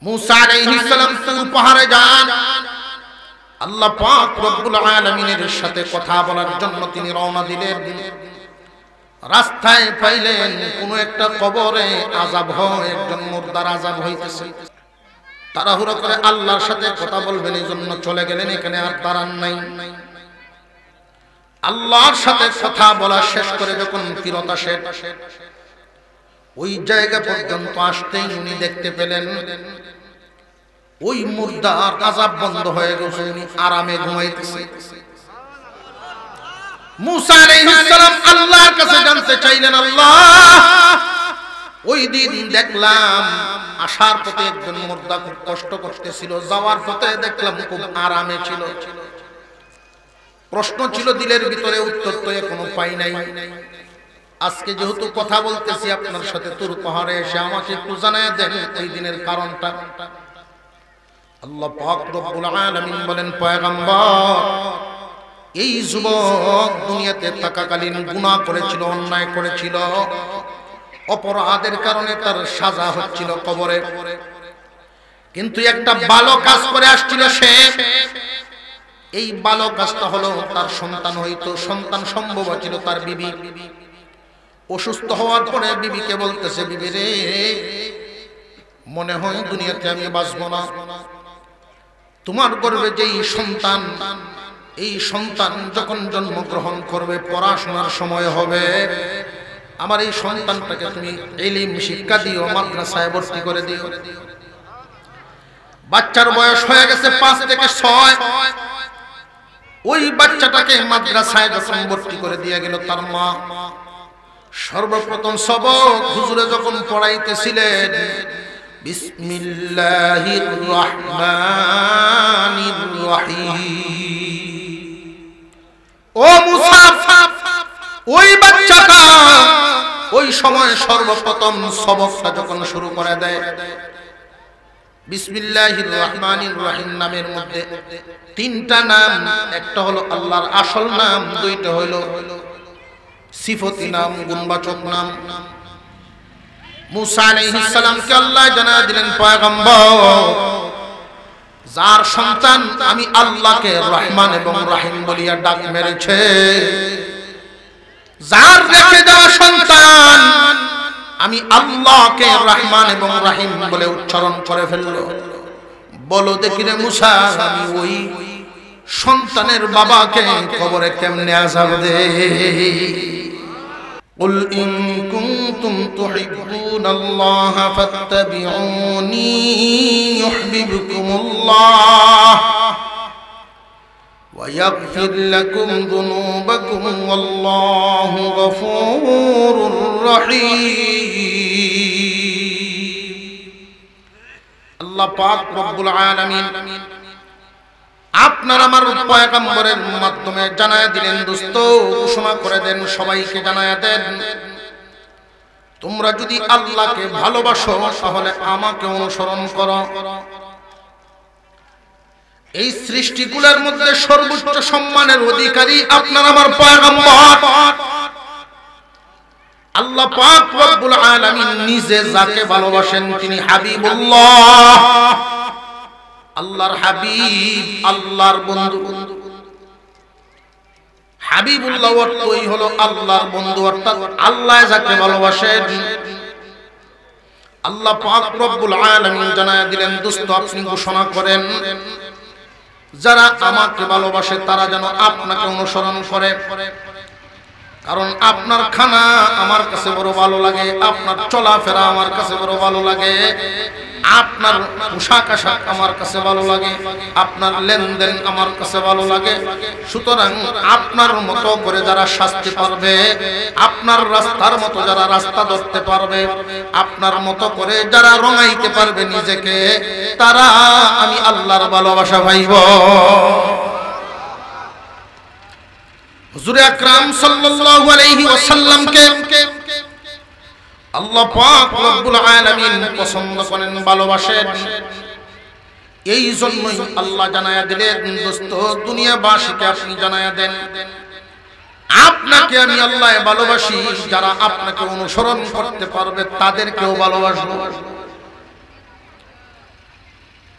মুসা আলাইহিস সালাম তুর পাহাড়ে যান, আল্লাহ পাক রব্বুল আলামিনের সাথে কথা বলার জন্য তিনি রওনা দিলেন। রাস্তায় পাইলেন কোন একটা কবরে আযাব হয়, একজন মুর্দার আযাব হইতেছে। তাড়াহুড়ো করে আল্লাহর সাথে কথা বলবেন এই জন্য চলে গেলেন, এখানে আর দাঁড়ান নাই। আল্লাহর সাথে কথা বলা শেষ করে যখন ফিরত আসেন, ওই জায়গা পর্যন্ত আসতেই উনি দেখতে পেলেন ওই মুর্দার আযাব বন্ধ হয়ে গেছে, উনি আরামে ঘুমাইতেছে। মুসা আলাইহিস সালাম আল্লাহর কাছে জানতে চাইলেন, আল্লাহ ওই দিন দেখলাম আসার পথে একজন মুর্দা খুব কষ্ট করতেছিল, যাওয়ার পথে দেখলাম খুব আরামে ছিল। প্রশ্ন ছিল দিলের ভিতরে, উত্তর তো এখনো পাই নাই। আজকে যেহেতু কথা বলতেছি আপনার সাথে, তুর পাহাড়ে এসে আমাকে একটু জানায় দেন ওই দিনের কারণটা। আল্লাহ পাক রব্বুল আলামিন বলেন, পয়গম্বর এই যুবক দুনিয়াতে থাকাকালীন গুনাহ করেছিল, অন্যায় করেছিল, অপরাধের কারণে তার সাজা হচ্ছিল কবরে। কিন্তু একটা ভালো কাজ করে আসছিল সে। এই ভালো কাজটা হলো তার সন্তান হইতো, সন্তান সম্ভব ছিল তার বিবি। অসুস্থ হওয়ার পরে বিবিকে বলতেছে, বিবি রে মনে হয় দুনিয়াতে আমি বাঁচবো না। তোমার গর্ভে যেই সন্তান, এই সন্তান যখন জন্মগ্রহণ করবে, পড়াশোনার সময় হবে, আমার এই সন্তানটাকে তুমি ইলম শিক্ষা দিও, মাদ্রাসায় ভর্তি করে দিও। বাচ্চার বয়স হয়ে গেছে 5 থেকে 6। ওই বাচ্চাটাকে মাদ্রাসায় যখন ভর্তি করে দিয়ে গেল, তার মা সর্বপ্রথম সবক হুজুরে যখন পড়াইতেছিলেন, বিসমিল্লাহির রহমানির রহিম। ও মুসা, ওই বাচ্চাটা ওই সময় সর্বপ্রথম সবকটা যখন শুরু করে দেয়, বিসমিল্লাহির রহমানির রহিম নামের মধ্যে 3টা নাম, একটা হলো আল্লাহর আসল নাম, 2টা হলো সিফতি নাম, গুণবাচক নাম। মুসা আলাইহিস সালামকে আল্লাহ জানায় দিলেন, পয়গম্বর যার সন্তান আমি আল্লাহকে রহমান এবং রহিম বলিয়া ডাক মেরেছে, যার রেখে দেওয়া সন্তান আমি আল্লাহকে রহমান এবং রহিম বলে উচ্চারণ করে ফেলল, বলো দেখি রে মুসা আমি ওই সন্তানের বাবাকে কবরে কেমনে আযাব দেই? قل إن كنتم تحبون الله فاتبعوني يحببكم الله ويغفر لكم ذنوبكم والله غفور رحيم। আল্লাহ পাক রব্বুল আলামিন আপনার আমার পয়গম্বরের মাধ্যমে জানায় দিলেন, দোস্ত ঘোষণা করে দেন, সবাইকে জানায় দেন, তোমরা যদি আল্লাহকে ভালোবাসো তাহলে আমাকে অনুসরণ করো। এই সৃষ্টিগুলোর মধ্যে সর্বোচ্চ সম্মানের অধিকারী আপনার আমার পয়গম্বর। আল্লাহ পাক রব্বুল আলামিন নিজে যাকে ভালোবাসেন তিনি হাবিবুল্লাহ, আল্লাহর হাবিব, আল্লাহর বন্ধু। হাবিবুল্লাহ অর্থই হলো আল্লাহর বন্ধু, অর্থাৎ আল্লাহ যাকে ভালোবাসেন। আল্লাহ পাক রব্বুল আলামিন জানায় দিলেন, দোস্ত আপনি ঘোষণা করেন যারা আমাকে ভালোবাসে তারা যেন আপনাকে অনুসরণ করে। কারণ আপনার খানা আমার কাছে বড় ভালো লাগে, আপনার চলাফেরা আমার কাছে বড় ভালো লাগে, আপনার পোশাক আশাক আমার কাছে ভালো লাগে, আপনার লেনদেন আমার কাছে ভালো লাগে। সুতরাং আপনার মতো করে যারা সাজতে পারবে, আপনার রাস্তার মতো যারা রাস্তা ধরতে পারবে, আপনার মতো করে যারা রঙাইতে পারবে নিজেকে, তারা আমি আল্লাহর ভালোবাসা পাইব। হুজুর আকরাম সাল্লাল্লাহু আলাইহি ওয়াসাল্লামকে আল্লাহ পাক রব্বুল আলামিন পছন্দ করেন, ভালোবাসেন। এই জন্যই আল্লাহ জানায়া দিলেন, দোস্ত দুনিয়াবাসীকে আপনি জানায়া দেন আপনাকে আমি আল্লাহ ভালোবাসি, যারা আপনাকে অনুসরণ করতে পারবে তাদেরকেও ভালোবাসবো।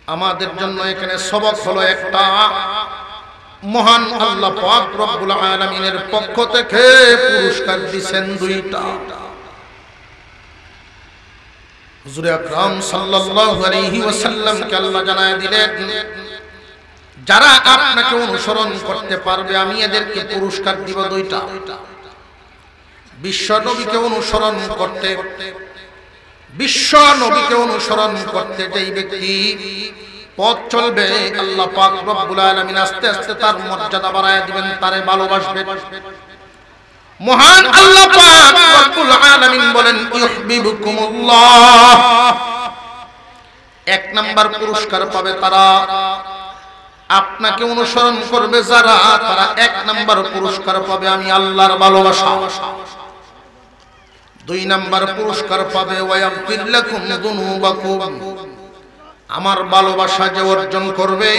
আমাদের জন্য এখানে সবক হলো একটা, মহান আল্লাহ পাক রব্বুল আলামিনের পক্ষ থেকে পুরস্কার দিবেন দুইটা। হুজুর আকরাম সাল্লাল্লাহু আলাইহি ওয়াসাল্লাম কে আল্লাহ জানায় দিলেন, যারা আপনাকে অনুসরণ করতে পারবে আমি এদেরকে পুরস্কার দিব দুইটা। বিশ্ব নবীকে অনুসরণ করতে যেই ব্যক্তি পথ চলবে, আল্লাহ পাক রব্বুল আলামিন আস্তে আস্তে তার মর্যাদা বাড়ায় দিবেন, তারে ভালোবাসবে। মহান আল্লাহ পাক রব্বুল আলামিন বলেন ইউহিব্বুকুমুল্লাহ, এক নাম্বার পুরস্কার পাবে তারা, আপনাকে অনুসরণ করবে যারা, তারা এক নাম্বার পুরস্কার পাবে আমি আল্লাহর ভালোবাসা। দুই নাম্বার পুরস্কার পাবে ওয়ায়াগফির লাকুম যুনুবাকুম, আমার ভালোবাসা যে অর্জন করবে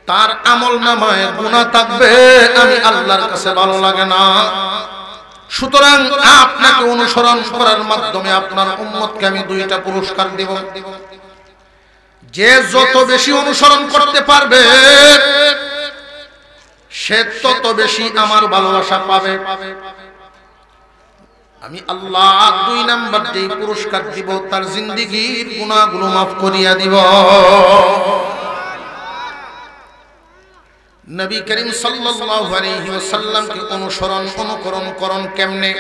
তার আমলনামায় গুনাহ থাকবে, আমি আল্লাহর কাছে ভালো লাগে না। সুতরাং আপনাকে অনুসরণ করার মাধ্যমে আপনার উম্মতকে আমি দুইটা পুরস্কার দেব। যে যত বেশি অনুসরণ করতে পারবে সে তত বেশি আমার ভালোবাসা পাবে। আমি আল্লাহ দুই নাম্বার যেই পুরস্কার দিব তার জিন্দেগীর গুনাহগুলো মাফ করিয়া দিব। নবী করিম সাল্লাল্লাহু আলাইহি ওয়াসাল্লামকে অনুকরণ করুন কেমনে?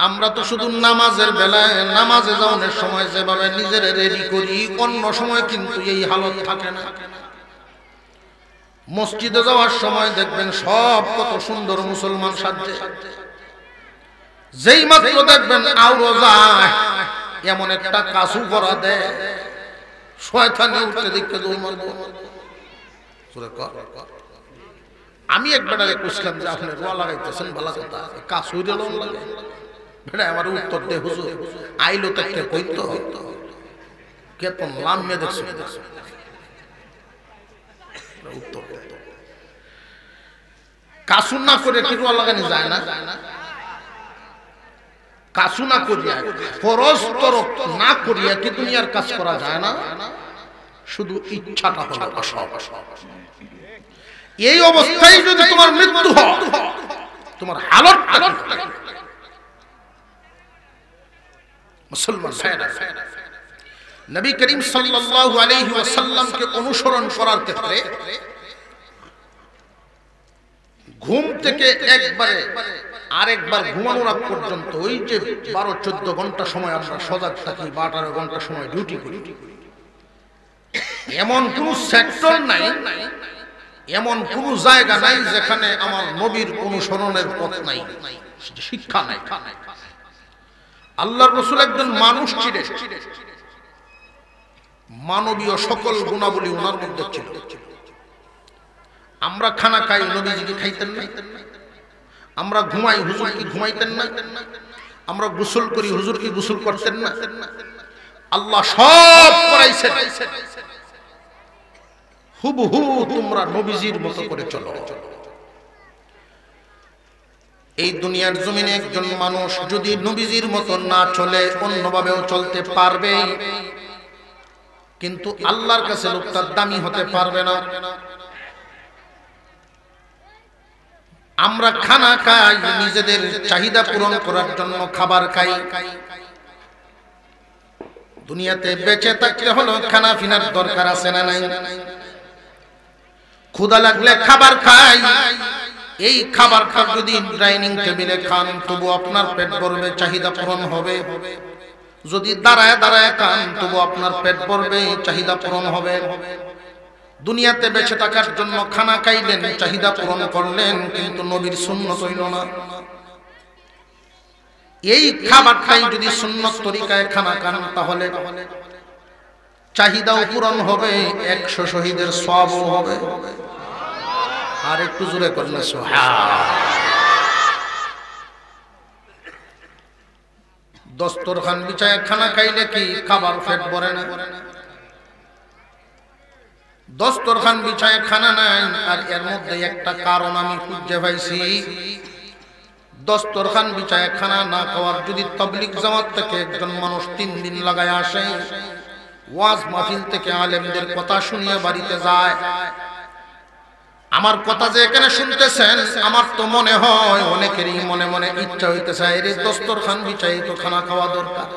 আমরা তো শুধু নামাজের বেলায়, নামাজে যাওয়ার সময় যেভাবে নিজের রেডি করি, অন্য সময় কিন্তু এই হালত থাকে না। মসজিদে যাওয়ার সময় দেখবেন সব কত সুন্দর মুসলমান সাজে, যেই মাত্র দেখবেন আওরো যায় এমন একটা কাসু করা দেয়, শয়তানে উঠতে দেখতে দৌড় মারবো। আমি একবার আগে বুঝলাম যে আপনি রোয়া লাগাইতেছেন, ভালো কথা, কাসু লোন লাগে বেটা। আমার উত্তর দে হুজুর, আইলো তাকে কইতো কে তো লাম্মে দেখছো উত্তর। কাসু না করে কি রোয়া লাগানো যায় না? কাসু না করিয়া, ফরজ তরক না করিয়া কি দুনিয়ার কাজ করা যায় না? শুধু ইচ্ছাটা হলো অসৎ। এই অবস্থায় যদি তোমার মৃত্যু হয়, তোমার হালত মুসলমান ভাইরা, নবী করিম সাল্লাল্লাহু আলাইহি ওয়াসাল্লামকে অনুসরণ করার ক্ষেত্রে ঘুম থেকে একবারে আরেকবার ঘুমানোর আগ পর্যন্ত ওই যে 12-14 ঘন্টা সময় আমরা সজাগ থাকি, 12-18 ঘন্টা সময় ডিউটি করি, এমন কোন সেক্টর নাই, এমন কোন জায়গা নাই যেখানে আমার নবীর অনুসরণের পথ নাই, শিক্ষা নাই। আল্লাহর রাসূল একজন মানুষ ছিলেন, মানবীয় সকল গুণাবলী ওনার মধ্যে ছিল। আমরা খানা খাই, নবীজি কি খাইতেন না? আমরা ঘুমাই, হুজুর কি ঘুমাইতেন না? আমরা গোসল করি, হুজুর কি গোসল করতেন না? আল্লাহ সব করাইছেন, হুবহু তোমরা নবীজির মতো করে চলো। এই দুনিয়ার জমিনে একজন মানুষ যদি নবীজির মতো না চলে, অন্যভাবেও চলতে পারবে, কিন্তু আল্লাহর কাছে লোকটা দামি হতে পারবে না। আমরা খানা খাই, নিজেদের চাহিদা পূরণ করার জন্য খাবার খাই। দুনিয়াতে বেঁচে থাকতে হলো খানা পিনার দরকার আছে না নাই? ক্ষুধা লাগলে খাবার খাই, এই খাবার যদি ডাইনিং টেবিলে খান তবু আপনার পেট ভরবে, চাহিদা পূরণ হবে। যদি দাঁড়ায় দাঁড়ায় খান তবু আপনার পেট ভরবে, চাহিদা পূরণ হবে। দুনিয়াতে বেঁচে থাকার জন্য খানা খাইলেন, চাহিদা পূরণ করলেন, কিন্তু নবীর সুন্নত হইল না। এই খাবারটাই যদি সুন্নত তরিকায় খানা খান তাহলে চাহিদাও পূরণ হবে, 100 শহীদের সওয়াবও হবে। আর একটু জোরে করলে সুবহান। দস্তরখান বিছায় খানা খাইলে কি খাবার পেট ভরে না? দস্তরখান বিছায় খানা নাই, আর এর মধ্যে একটা কারণ আমি খুঁজে পাইছি। দস্তরখান বিছায় খানা না খাওয়ার যদি তাবলীগ জামাত থেকে একজন মানুষ 3 দিন লাগায় আসে, ওয়াজ মাহফিল থেকে আলেমদের কথা শুনিয়ে বাড়িতে যায়। আমার কথা যে এখানে শুনতেছেন, আমার তো মনে হয় অনেকেরই মনে মনে ইচ্ছা হইতেছে এর দস্তরখান বিছাই তো খানা খাওয়া দরকার,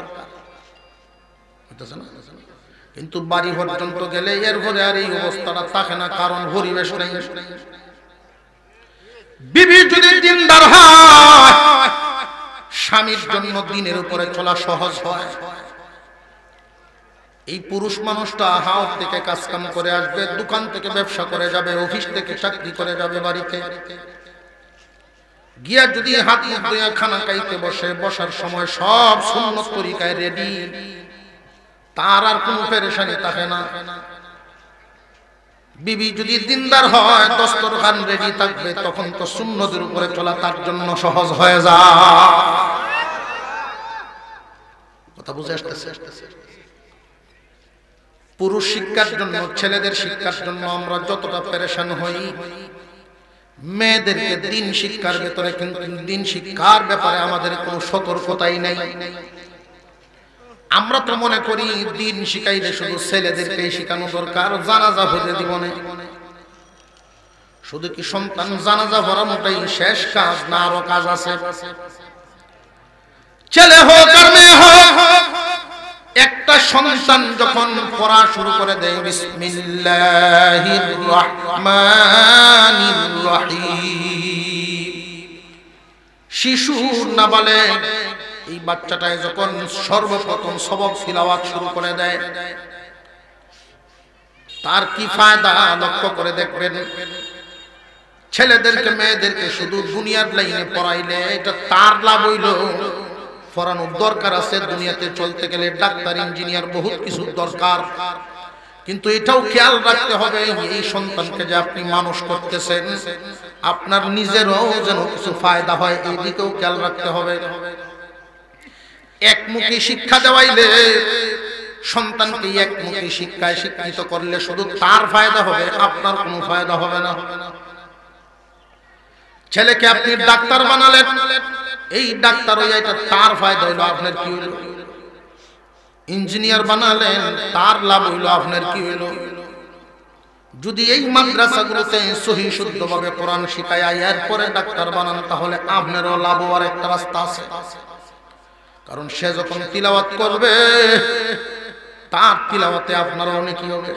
হইতেছে না? কিন্তু বাড়ি পর্যন্ত গেলে এর ঘরে আর এই অবস্থাটা থাকে না, কারণ পরিবেশ নেই। বিবি যদি দিনদার হয়, স্বামীর জন্য দিনের উপরে চলা সহজ হয়। এই পুরুষ মানুষটা হাওর থেকে কাজ কাম করে আসবে, দোকান থেকে ব্যবসা করে যাবে, অফিস থেকে চাকরি করে যাবে, বাড়িতে গিয়া যদি হাত মুখ ধুইয়া খানা খাইতে বসে, বসার সময় সব সুন্নত তরিকায় রেডি, তার আর কোনো পেরেশানি থাকে না। বিবি যদি দিনদার হয়, দস্তরখান রেডি থাকবে, তখন তো সুন্নতের উপরে চলা তার জন্য সহজ হয়ে যায়। কথা বুঝে আসতেছে? পুরুষ শিক্ষার জন্য, ছেলেদের শিক্ষার জন্য আমরা যতটা পেরেশান হই, মেয়েদেরকে দিন শিক্ষার ভেতরে কিন্তু দিন শিক্ষার ব্যাপারে আমাদের কোনো সতর্কতাই নাই। আমরা তো মনে করি দিন শিখাইলে শুধু ছেলেদেরকে শেখানো দরকার, জানাজা ভরে দিবনে। শুধু কি সন্তান জানাজা ভরানোটাই শেষ কাজ, না আরো কাজ আছে? ছেলে হোক আর মেয়ে হোক, একটা সন্তান যখন পড়া শুরু করে দেয় বিসমিল্লাহির রহমানির রহিম, শিশুর নাবালেগ এই বাচ্চাটাই যখন সর্বপ্রথম সবক তিলাওয়াত শুরু করে দেয়, তার কি ফায়দা লক্ষ্য করে দেখবেন। ছেলেদেরকে মেয়েদেরকে শুধু দুনিয়ার লাইনে পড়াইলে এটা তার লাভ হইল, পড়ানোর দরকার আছে। দুনিয়াতে চলতে গেলে ডাক্তার, ইঞ্জিনিয়ার, বহুত কিছু দরকার, কিন্তু এটাও খেয়াল রাখতে হবে এই সন্তানকে যে আপনি মানুষ করতেছেন, আপনার নিজেরও যেন কিছু ফায়দা হয়, এই দিকেও খেয়াল রাখতে হবে। একমুখী শিক্ষা দেওয়াইলে, সন্তানকে একমুখী শিক্ষায় শিক্ষিত করলে শুধু তার ফায়দা হবে, আপনার কোনো ফায়দা হবে না। ছেলেকে আপনি ডাক্তার বানালেন, এই ডাক্তার হইয়া এটা তার ফায়দা হইল, আপনার কি হইল? ইঞ্জিনিয়ার বানালেন, তার লাভ হইল, আপনার কি হইল? যদি এই মাদ্রাসাগুলোতে সহি শুদ্ধভাবে কোরআন শিখায় এরপরে ডাক্তার বানান, তাহলে আপনারও লাভ হওয়ার একটা রাস্তা আছে। কারণ সে যখন তিলাওয়াত করবে, তার তিলাওয়াতে আপনারও অনেক কি হবে।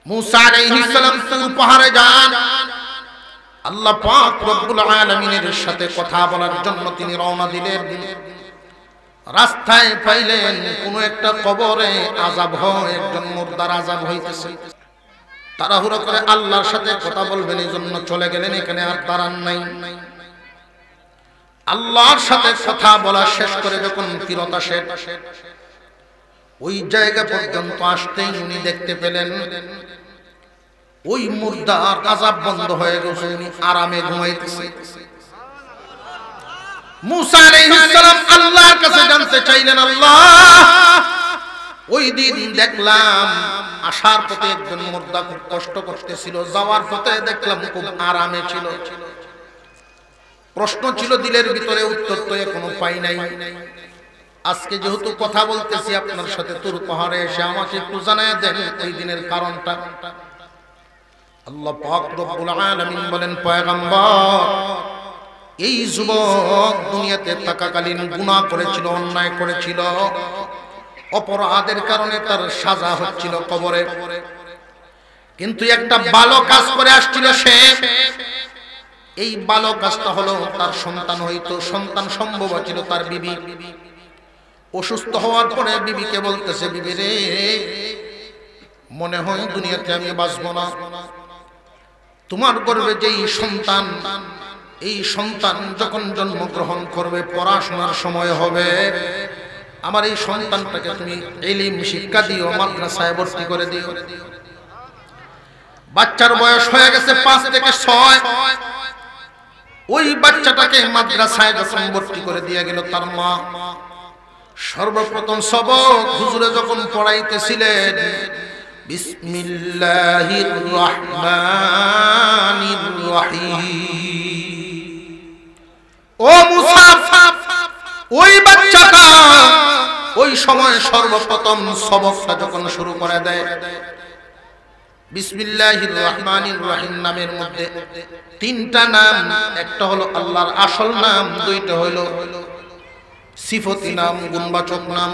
মুসা আলাইহিস সালাম তুর পাহাড়ে যান, আল্লাহ পাক রব্বুল আলামিনের সাথে কথা বলার জন্য তিনি রওনা দিলেন। রাস্তায় পাইলেন কোন একটা কবরে আযাব হয়, একজন মুর্দার আযাব হইতেছে। তাড়াহুড়ো করে আল্লাহর সাথে কথা বলবেন এই জন্য চলে গেলেন, এখানে আর দাঁড়ান নাই। আল্লাহর সাথে কথা বলা শেষ করে যখন ফিরত আসেন, ওই জায়গা পর্যন্ত আসতেই উনি দেখতে পেলেন ওই মুর্দার আযাব বন্ধ হয়ে গেছে, উনি আরামে ঘুমাইতেছে। মুসা আলাইহিস সালাম আল্লাহর কাছে জানতে চাইলেন, আল্লাহ ওই দিন দেখলাম আসার পথে একজন মুর্দা খুব কষ্ট করতেছিল, যাওয়ার পথে দেখলাম খুব আরামে ছিল। প্রশ্ন ছিল দিলের ভিতরে, উত্তর তো এখনো পাই নাই। আজকে যেহেতু কথা বলতেছি আপনার সাথে, তুর পাহাড়ে এসে আমাকে একটু জানায় দেন ওই দিনের কারণটা। আল্লাহ পাক রব্বুল আলামিন বলেন, পয়গম্বর এই যুবক দুনিয়াতে থাকাকালীন গুনাহ করেছিল, অন্যায় করেছিল, অপরাধের কারণে তার সাজা হচ্ছিল কবরে। কিন্তু একটা ভালো কাজ করে আসছিল সে। এই ভালো কাজটা হলো তার সন্তান হইতো, সন্তান সম্ভব ছিল তার বিবি। অসুস্থ হওয়ার পরে বিবিকে বলতেছে, বিবি রে, মনে হয় দুনিয়াতে আমি বাঁচব না। তোমার গর্ভে যেই সন্তান, এই সন্তান যখন জন্মগ্রহণ করবে, পড়াশোনার সময় হবে, আমার এই সন্তানটাকে তুমি ইলম শিক্ষা দিও, মাদ্রাসায় ভর্তি করে দিও। বাচ্চার বয়স হয়ে গেছে 5 থেকে 6। ওই বাচ্চাটাকে মাদ্রাসায় যখন ভর্তি করে দিয়ে গেল, তার মা সর্বপ্রথম সবক হুজুরে যখন পড়াইতেছিলেন, বিসমিল্লাহির রহমানির রহিম। ও মুসা, ওই বাচ্চাটা ওই সময় সর্বপ্রথম সবকটা যখন শুরু করে দেয় বিসমিল্লাহির রহমানির রহিম নামের মধ্যে তিনটা নাম, একটা হলো আল্লাহর আসল নাম, দুইটা হলো সিফতি নাম, গুণবাচক নাম।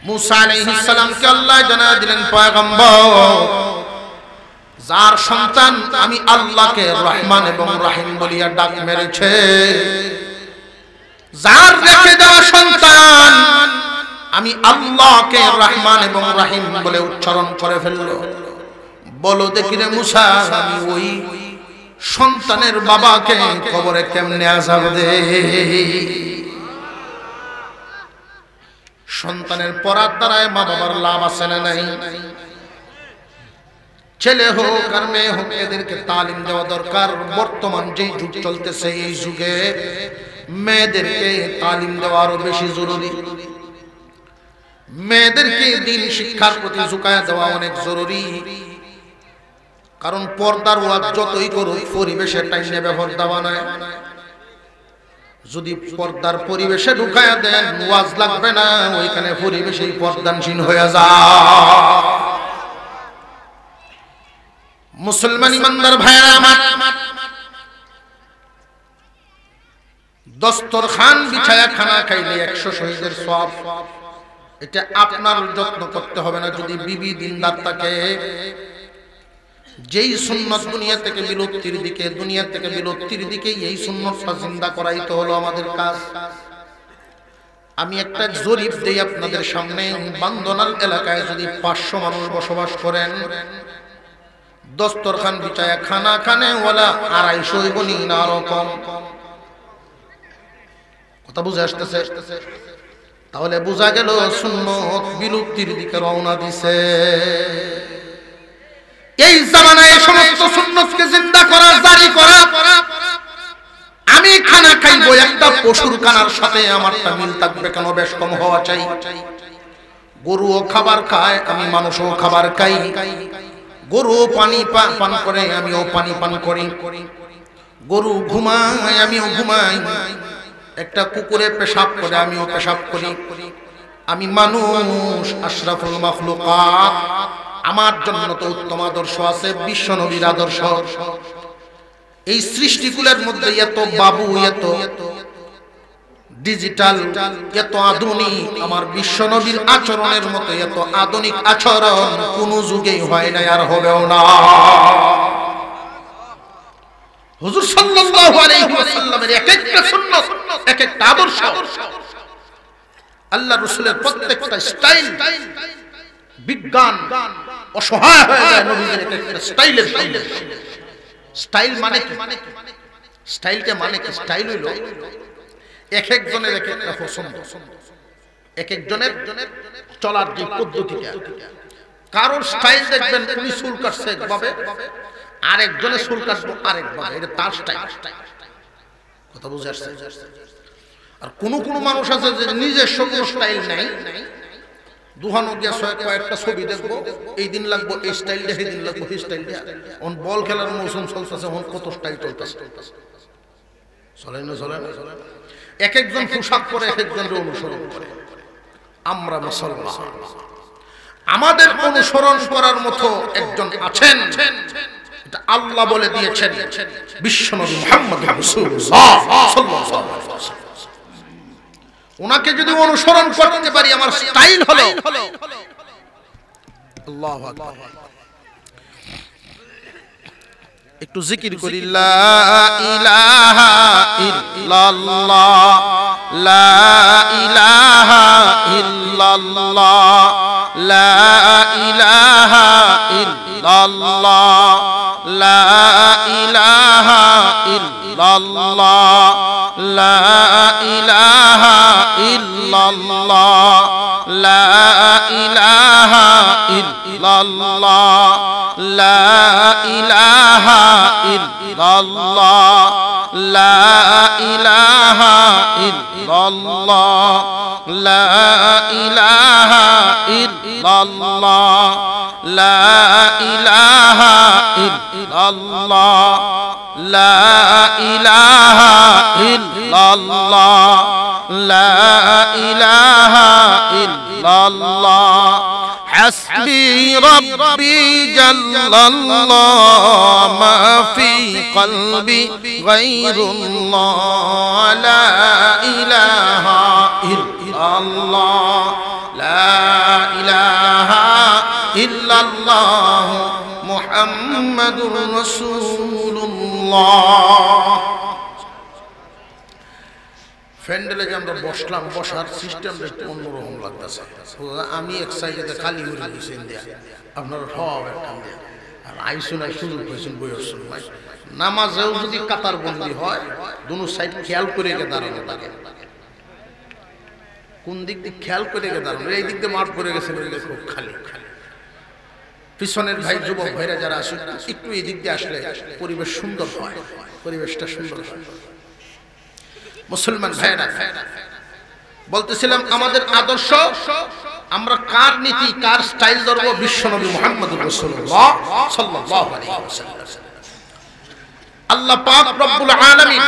মুসা আলাইহিস সালামকে আল্লাহ জানায় দিলেন পয়গম্বর, যার সন্তান আমি আল্লাহকে রহমান এবং রহিম বলিয়া ডাক মেরেছে, যার রেখে দেওয়া সন্তান আমি আল্লাহকে রহমান এবং রহিম বলে উচ্চারণ করে ফেললো, বলো দেখি রে মুসা, আমি ওই সন্তানের বাবাকে কবরে কেমনে আযাব দেই? সন্তানের পরার দ্বারায় মা বাবার লাভ আছে না নাই? ছেলে হোক আর মেয়ে হোক, এদেরকে তালিম দেওয়া দরকার। বর্তমান যে যুগ চলতেছে এই যুগে মেয়েদেরকে তালিম দেওয়া আরো বেশি জরুরি। মেয়েদেরকে দ্বীন শিক্ষার প্রতি ঝুঁকায় দেওয়া অনেক জরুরি। কারণ পর্দার ওয়াজ যতই করুক পরিবেশের টাইমে ব্যবহার দেওয়া নয়। যদি পর্দার পরিবেশে ঢুকায়া দেন ওয়াজ লাগবে না, ওইখানে পরিবেশেই পর্দানশীল হয়ে যায়। মুসলমান ইমানদার ভাইরা আমার, দস্তরখান বিছায়া খানা খাইলে 100 শহীদের সওয়াব। এটা আপনার যত্ন করতে হবে না। যদি বিবি দিনদার থাকে, যেই সুন্নাত দুনিয়া থেকে বিলুপ্তির দিকে, দুনিয়া থেকে বিলুপ্তির দিকে, এই সুন্নাতটা জিন্দা করাই তো হলো আমাদের কাজ। আমি একটা জরিপ দেই আপনাদের সামনে। বান্দনাল এলাকায় যদি 500 মানুষ বসবাস করেন, দস্তরখান বিছায়া খানা খানে ওয়ালা 250 হইব না আরো কম। কথা বুঝে আসতেছে? তাহলে বোঝা গেল সুন্নত বিলুপ্তির দিকে রওনা দিছে। এই জামানায় সমস্ত সুন্নতকে জিন্দা করা, জারি করা। আমি খানা খাইবো, একটা পশুর খানার সাথে আমারটা মিল থাকবে কেন? বেশ কম হওয়া চাই। গরুও খাবার খায়, আমি মানুষও খাবার খাই। গরু পানি পান করে, আমিও পানি পান করি। গরু ঘুমায়, আমিও ঘুমাই। একটা কুকুরে পেশাব করে, আমিও পেশাব করি। আমি মানুষ, আশরাফুল মাখলুকাত। আমার জন্য তো উত্তম আদর্শ আছে, বিশ্ব নবীর আদর্শ। এই সৃষ্টিকুলের মধ্যে এত বাবু, এত ডিজিটাল, এত আধুনিক, আমার বিশ্ব নবীর আচরণের মতো এত আধুনিক আচরণ কোন যুগেই হয় না, আর হবেও না। হুজুর সাল্লাল্লাহু আলাইহি ওয়াসাল্লামের এক একটা সুন্নাত, এক একটা আদর্শ, আল্লাহ রাসূলের প্রত্যেকটা স্টাইল, বিজ্ঞান অসহায় হয়ে যায় নবীদের এক একটা স্টাইলের সামনে। স্টাইল মানে কি? স্টাইলটা মানে কি? স্টাইল হইল এক একজনের এক একটা পছন্দ, এক একজনের চলার যে পদ্ধতিটা। কারোর স্টাইল দেখবেন উনি চুল কাটছে একভাবে, আরেকজনের চুল কাটবো আরেকভাবে, এটা তার স্টাইল। কথা বুঝে আসছে? আর কোন কোন মানুষ আছে যে নিজস্ব কোনো স্টাইল নাই, দুহানো গিয়া কয়েকটা ছবি দেখবো, এই দিন লাগবো এই স্টাইল, এই দিন লাগবো এই স্টাইল। এখন বল খেলার মৌসুম চলতেছে, এখন কত স্টাইল চলতেছে, চলে না চলে না? এক একজন পোশাক পরে, এক একজনের অনুসরণ করে। আমরা মুসলমান, আমাদের অনুসরণ করার মতো একজন আছেন, এটা আল্লাহ বলে দিয়েছেন, বিশ্বনবী মুহাম্মদ রাসূলুল্লাহ সাল্লাল্লাহু আলাইহি ওয়াসাল্লাম। ওনাকে যদি অনুসরণ করতে পারি, আমার স্টাইল হলো আল্লাহু আকবার। একটু জিকির করি, লা ইলাহা ইল্লাল্লাহ, লা ইলাহা ইল্লাল্লাহ, লা ইলাহা ইল্লাল্লাহ, লা ইলাহা ইল্লাল্লাহ, লা ইলাহা ইল্লাল্লাহ, লা ইলাহা ইল্লাল্লাহ, লা ইলাহা ইল্লাল্লাহ, লা ইলাহা ইল্লাল্লাহ, লা ইলাহা ইল্লাল্লাহ, লা ইলাহা ইল্লাল্লাহ, লা ইলাহা ইল্লাল্লাহ লা ইলাহা ইল্লাল্লাহ হাসবি রাব্বি জাল্লাল্লাহ মা ফি কলবি গায়রুল্লাহ লা ইলাহা ইল্লাল্লাহ লা ইলাহা ইল্লাল্লাহ মুহাম্মাদুর রাসূলুল্লাহ। ফ্যান্ডেলে যে আমরা বসলাম, বসার সিস্টেমটা একটু অন্যরকম লাগতেছে। আমি এক সাইডে খালি হয়ে গেছেন দিয়া আপনার সব একটা দিয়া আর আইসুনাই শুরু হয়েছেন বইয়ের ভাই। নামাজেও যদি কাতার বন্দি হয় দুনো সাইড খেয়াল করে গে দাঁড়ানো লাগে। কোন দিক দিয়ে খেয়াল করে গে দাঁড়ানো, এই দিক দিয়ে মাঠ পড়ে গেছে খুব খালি খালি। পিছনের ভাই যুবক ভাইরা যারা আসে একটু এই দিক দিয়ে আসলে পরিবেশ সুন্দর হয়, পরিবেশটা সুন্দর হয়। মুসলমান ভাইরা বলতেছিলাম আমাদের আদর্শ, আমরা কার নীতি কার স্টাইল ধরব? বিশ্বনবী মুহাম্মদুর রাসূলুল্লাহ সাল্লাল্লাহু আলাইহি ওয়াসাল্লাম। আল্লাহ পাক রব্বুল আলামিন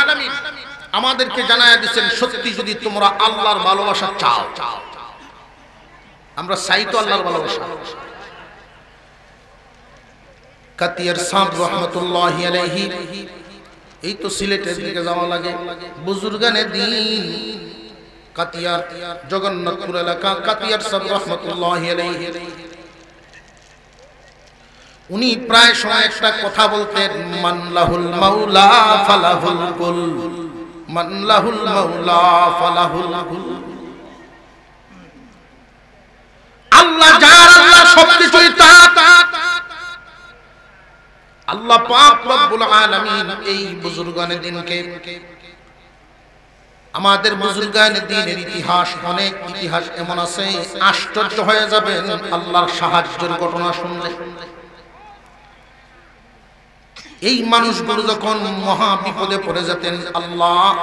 আমাদেরকে জানায়া দিবেন, সত্যি যদি তোমরা আল্লাহর ভালোবাসা চাও, আমরা চাই তো আল্লাহর ভালোবাসা। কাতিয়ার সাহেব রহমাতুল্লাহি আলাইহি, এই তো সিলেটের দিকে যাওয়া লাগে, বুজুর্গানে দিন কাতিয়ার জগন্নাথপুর এলাকা, কাতিয়ার সাহেব রহমাতুল্লাহি আলাইহি উনি প্রায় সময় একটা কথা বলতেন, মান লাহুল মাওলা ফালাহুল কুল, মান লাহুল মাওলা ফালাহুল কুল। আল্লাহ যার, আল্লাহ সবকিছুই তার। আল্লাহ পাক রব্বুল আলামিন এই বুজুর্গানে দিনকে, আমাদের বুজুর্গানে দিনের ইতিহাস, অনেক ইতিহাস এমন আছে আশ্চর্য হয়ে যাবেন আল্লাহর সাহায্যের ঘটনা শুনলে। এই মানুষগুলো যখন মহা বিপদে পড়ে যেতেন আল্লাহ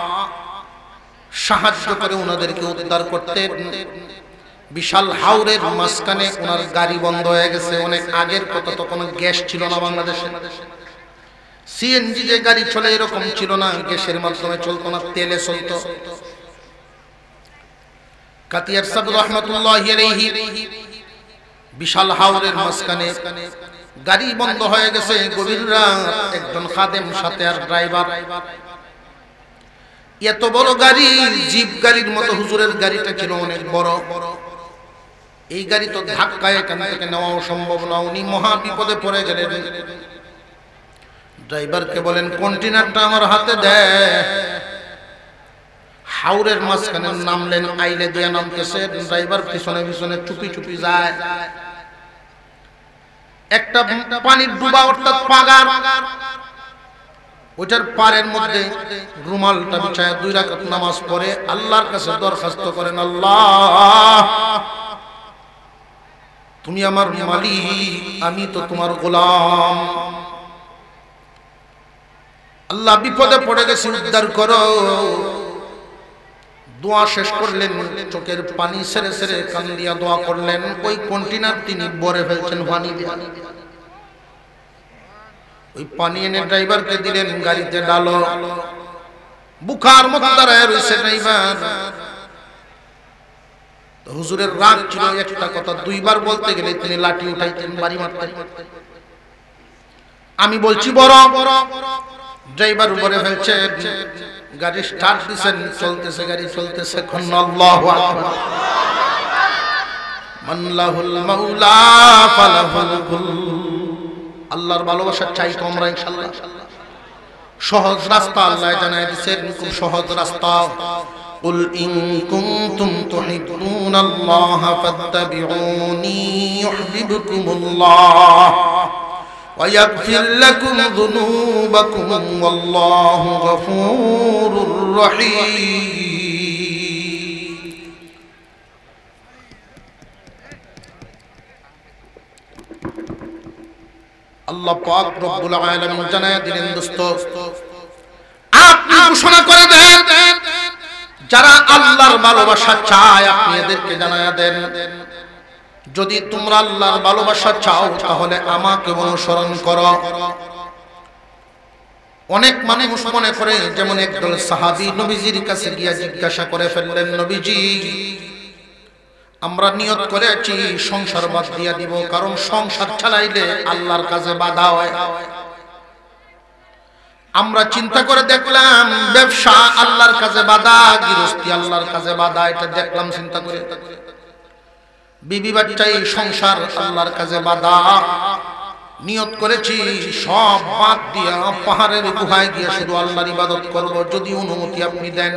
সাহায্য করে ওনাদেরকে উদ্ধার করতেন। বিশাল হাওরের মাঝখানে ওনার গাড়ি বন্ধ হয়ে গেছে, অনেক আগের কথা, তখন গ্যাস ছিল না বাংলাদেশে, সিএনজি যে গাড়ি চলে এরকম ছিল না, গ্যাসের মাধ্যমে চলতো না, তেলে চলতো। কাতিয়ার সাহেব রহমাতুল্লাহি আলাইহি বিশাল হাওরের মাঝখানে গাড়ি বন্ধ হয়ে গেছে, গভীর রাত, একজন খাদেম সাথে আর ড্রাইভার। এত বড় গাড়ি, জিপ গাড়ির মতো হুজুরের গাড়িটা ছিল অনেক বড়। এই গাড়ি তো ধাক্কায় এখান থেকে নেওয়া সম্ভব না, উনি মহা বিপদে পড়ে গেলেন। ড্রাইভারকে বলেন কন্টেনারটা আমার হাতে দে। হাওরের মাঝখানে নামলেন, আইলে দিয়ে নামতেছে, ড্রাইভার পিছনে পিছনে চুপি চুপি যায়। একটা পানির ডুবা অর্থাৎ পাগার, ওইটার পারের মধ্যে রুমালটা বিছায় 2 রাকাত নামাজ পড়ে আল্লাহর কাছে দরখাস্ত করেন, আল্লাহ তুমি আমার মালিক, আমি তো তোমার গোলাম, আল্লাহ বিপদে পড়ে গেছি, উদ্ধার করো। দোয়া শেষ করলেন, চোখের পানি ছেড়ে ছেড়ে কান দিয়া দোয়া করলেন। ওই কন্টেনার তিনি ভরে ফেলছেন পানি দিয়ে। ওই পানি এনে ড্রাইভারকে দিলেন, গাড়িতে ডালো। বুখার মতো দাঁড়ায় রয়েছে ড্রাইভার। হুজুরের রাগ ছিল একটা কথা, 2 বার বলতে গেলে তিনি লাঠি উঠাইতেন, বাড়ি মারতেন। আমি বলছি বড়, ড্রাইভার উপরে ফেলছে, গাড়ি স্টার্ট দিছেন, চলতেছে, গাড়ি চলতেছে। আল্লাহু আকবার। মান লাহুল মাওলা ফালাহুল কুল। আল্লাহর ভালোবাসা চাই তো আমরা ইনশাআল্লাহ। সহজ রাস্তা আল্লাহ জানায় দিয়েছেন, খুব সহজ রাস্তা। কুল ইন কুনতুম তুহিব্বুনাল্লাহা ফাত্তাবিউনি ইউহিব্বুকুমুল্লাহ ওয়া ইয়াগফির লাকুম যুনুবাকুম ওয়াল্লাহু গফুরুর রহিম। আল্লাহ পাক রব্বুল আলামিন জানায় দিলেন, দোস্ত আপনি ঘোষণা করে দেন, যারা আল্লাহর ভালোবাসা চায় আপনি এদেরকে জানায়া দেন, যদি তোমরা আল্লাহর ভালোবাসা চাও তাহলে আমাকে অনুসরণ করো। অনেক মানুষ মনে করে, যেমন একদল সাহাবী নবীজির কাছে গিয়ে জিজ্ঞাসা করে ফেললেন, নবীজি আমরা নিয়ত করেছি সংসার বাদ দিয়া দিব, কারণ সংসার চালাইলে আল্লাহর কাছে বাধা হয়। আমরা চিন্তা করে দেখলাম ব্যবসা আল্লাহর কাছে বাধা, গৃহস্থী আল্লাহর কাছে বাধা, এটা দেখলাম চিন্তা করে। বিবি বাচ্চাই সংসার আল্লাহর কাছে বাধা, নিয়ত করেছি সব বাদ দিয়া পাহাড়ের গুহায় গিয়ে শুধু আল্লাহর ইবাদত করব, যদি অনুমতি আপনি দেন।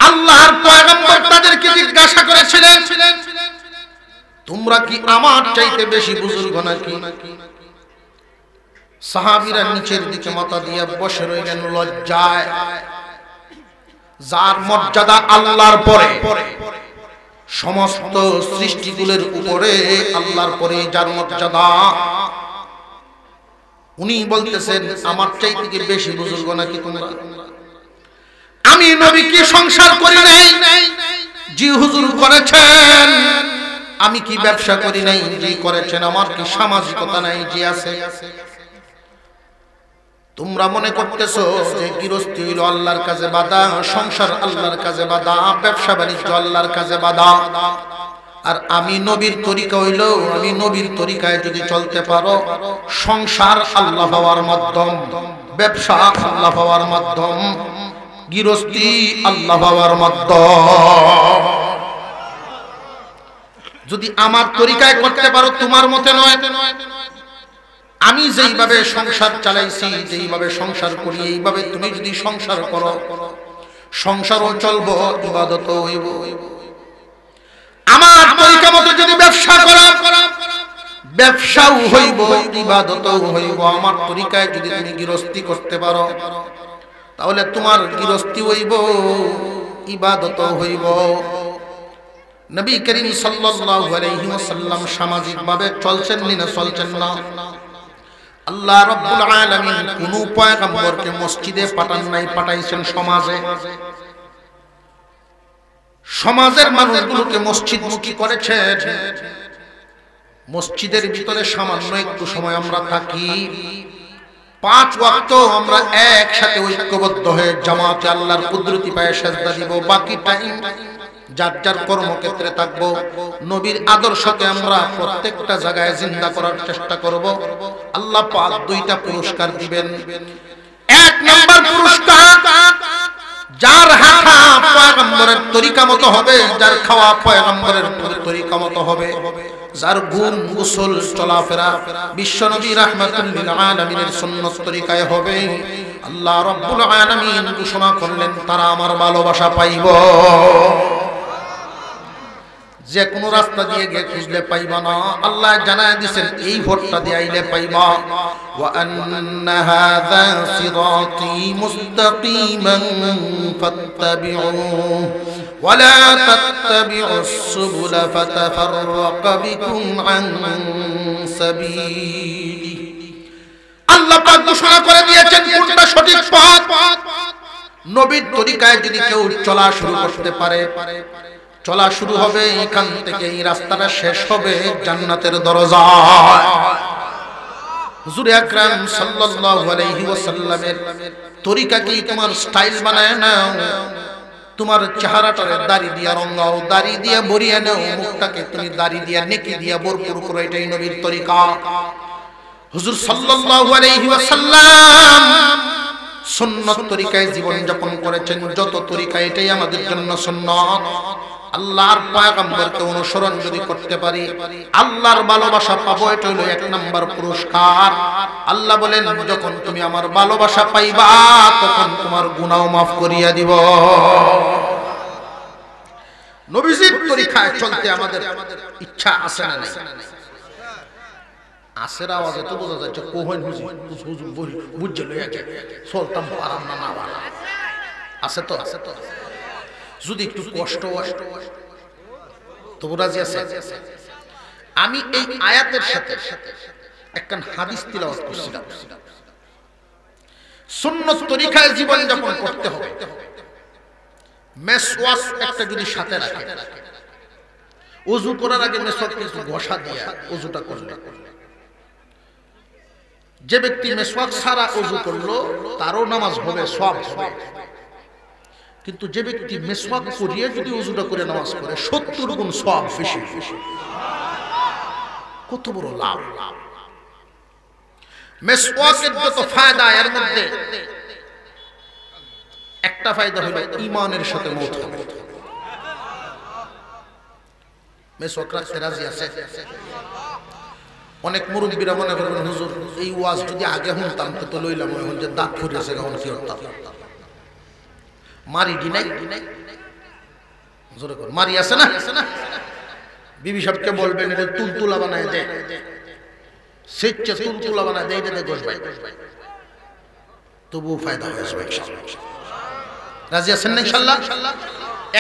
আল্লাহর পয়গম্বর তাদেরকে জিজ্ঞাসা করেছিলেন, তোমরা কি আমার চাইতে বেশি বুজুর্গ নাকি? সাহাবীরা নিচের দিকে মাথা দিয়ে বসে রইলেন লজ্জায়। যার মর্যাদা আল্লাহর পরে, সমস্ত সৃষ্টিগুলোর উপরে আল্লাহর পরে যার মর্যাদা, উনি বলতেছেন আমার চাইতে কি বেশি বুজুর্গ নাকি তোমরা? আমি নবী কি সংসার করি নাই? জি হুজুর করেছেন। আমি কি ব্যবসা করি নাই? জি করেছেন। আমার কি সামাজিকতা নাই? জি আছে। তোমরা মনে করতেছো যে গৃহস্থী হইল আল্লাহর কাছে বাধা, সংসার আল্লাহর কাছে বাধা, ব্যবসা বাণিজ্য আল্লাহর কাছে বাধা। আর আমি নবীর তরিকা হইল, আমি নবীর তরিকায় যদি চলতে পারো, সংসার আল্লাহ পাওয়ার মাধ্যম, ব্যবসা আল্লাহ পাওয়ার মাধ্যম, গৃহস্থী আল্লাহ পাওয়ার মাধ্যম। যদি আমার তরিকায় করতে পারো, তোমার মতে নয়। আমি যেইভাবে সংসার চালাইছি, যেইভাবে সংসার করি, এইভাবে তুমি যদি সংসার করো, সংসারও চলবো, ইবাদতও হইব। আমার তরিকা মতো যদি ব্যবসা করো, ব্যবসাও হইব, ইবাদতও হইব। আমার তরিকায় যদি তুমি গৃহস্থী করতে পারো, তাহলে তোমার গৃহস্থী হইব, ইবাদতও হইব। নবী করিম সাল্লাল্লাহু আলাইহি ওয়াসাল্লাম সামাজিকভাবে চলছেন না চলছেন না? আল্লাহ রাব্বুল আলামিন কোন পয়গম্বরকে মসজিদে পাঠান নাই, পাঠাইছেন সমাজে। সমাজের মানুষগুলোকে মসজিদমুখী করেছেন। মসজিদের ভিতরে সামান্য একটু সময় আমরা থাকি, 5 ওয়াক্ত আমরা একসাথে ঐক্যবদ্ধ হয়ে জামাতে আল্লাহর কুদরতি পায়ে সিজদা দিব। বাকি টাইম যার যার কর্মক্ষেত্রে থাকবো। নবীর আদর্শকে আমরা প্রত্যেকটা জায়গায় জিন্দা করার চেষ্টা করব। আল্লাহ পাক 2টা পুরস্কার দিবেন। 1 নাম্বার পুরস্কার, যার হাঁটা পয়গম্বরের তরিকা মতো হবে, যার খাওয়া পয়গম্বরের তরিকা মতো হবে, যার ঘুম গোসল চলাফেরা বিশ্বনবী রাহমাতুল লিল আলামিনের সুন্নাত তরিকায় হবে, আল্লাহ রাব্বুল আলামিন ঘোষণা করলেন তারা আমার ভালোবাসা পাইব। যে কোনো রাস্তা দিয়ে গিয়ে খুঁজলে পাইবা না, আল্লাহ জানায় দিয়েছেন এই ভোটটা দিয়ে আইলে পাইবা। ওয়া আন্না হাযা সিরাতী মুস্তাকিমান ফাত্তাবিউহু ওয়া লা তাত্তাবিউস সুবুলা ফাতাফাররাকা বিকুম আন সাবিলি। আল্লাহ পাক ঘোষণা করে দিয়েছেন কোনটা সঠিক পথ। নবীর তরিকায় যদি কেউ চলা শুরু করতে পারে, চলা শুরু হবে এখান থেকে, এই রাস্তাটা শেষ হবে জান্নাতের দরজায়। হুজুর আকরাম সাল্লাল্লাহু আলাইহি ওয়াসাল্লামের তরিকা কি তোমার স্টাইল বানায় নাও, তোমার চেহারাটারে দাড়ি দিয়া রঙাও, দাড়ি দিয়া ভরিয়ে নাও, মুখটাকে তুমি দাড়ি দিয়া নেকি দিয়া ভরপুর করো, এটাই নবীর তরিকা। হুজুর সাল্লাল্লাহু আলাইহি ওয়াসাল্লাম সুন্নাত তরিকায় জীবন যাপন করেছেন। যত তরিকা এটাই আমাদের জন্য সুন্নাত। আল্লাহর পয়গম্বরকে অনুসরণ যদি করতে পারি, আল্লাহর ভালোবাসা পাবো, এটা হলো 1 নাম্বার পুরস্কার। আল্লাহ বলেন যখন তুমি আমার ভালোবাসা পাইবা, তখন তোমার গুনাহ মাফ করিয়া দিব। নবীজির তরিকায় চলতে আমাদের ইচ্ছা আছে না নাই? আসের আওয়াজে তো বোঝা যাচ্ছে কোহেন হুজুর বুঝছে লইয়া কে চলতাম পারাম না, না আছে তো, আছে তো। যদি একটু কষ্ট হয় তো রাজি আছে। আমি এই আয়াতের সাথে একটা হাদিস তিলাওয়াত করছিলাম। সুন্নাত তরিকায় জীবন যাপন করতে হবে। মেসওয়াক একটা যদি সাথে রাখে, ওযু করার আগে মেসওয়াক কিন্তু ঘষা দিয়া ওযুটা করলে, যে ব্যক্তি মেসওয়াক ছাড়া ওযু করলো তারও নামাজ হবে, সওয়াব হবে। কিন্তু যে ব্যক্তি মেসওয়াক করিয়ে যদি ওযুটা করে নামাজ পড়ে 70 গুণ সওয়াব বেশি। কত বড় লাভ! মেসওয়াকের যত ফায়দা, এর মধ্যে একটা ফায়দা হলো ঈমানের সাথে মওত হবে। মেসওয়াক রাখতে রাজি আছে? অনেক মুরব্বীরা মনে করবেন হুজুর এই ওয়াজ যদি আগে শুনতাম তো লইলাম, এখন যে দাঁত ফুটেছে এখন কি করতাম? মারি দি নাই, জোরে কর, মারি আছে না? বিবি সাহেবকে বলবেন এটা তুলতুলা বানায় দে, সেচ্ছে তুলতুলা বানায় দে, এটা দে গোশ ভাই, তবুও ফায়দা হয়ে যাবে ইনশাআল্লাহ। রাজি আছেন না ইনশাআল্লাহ?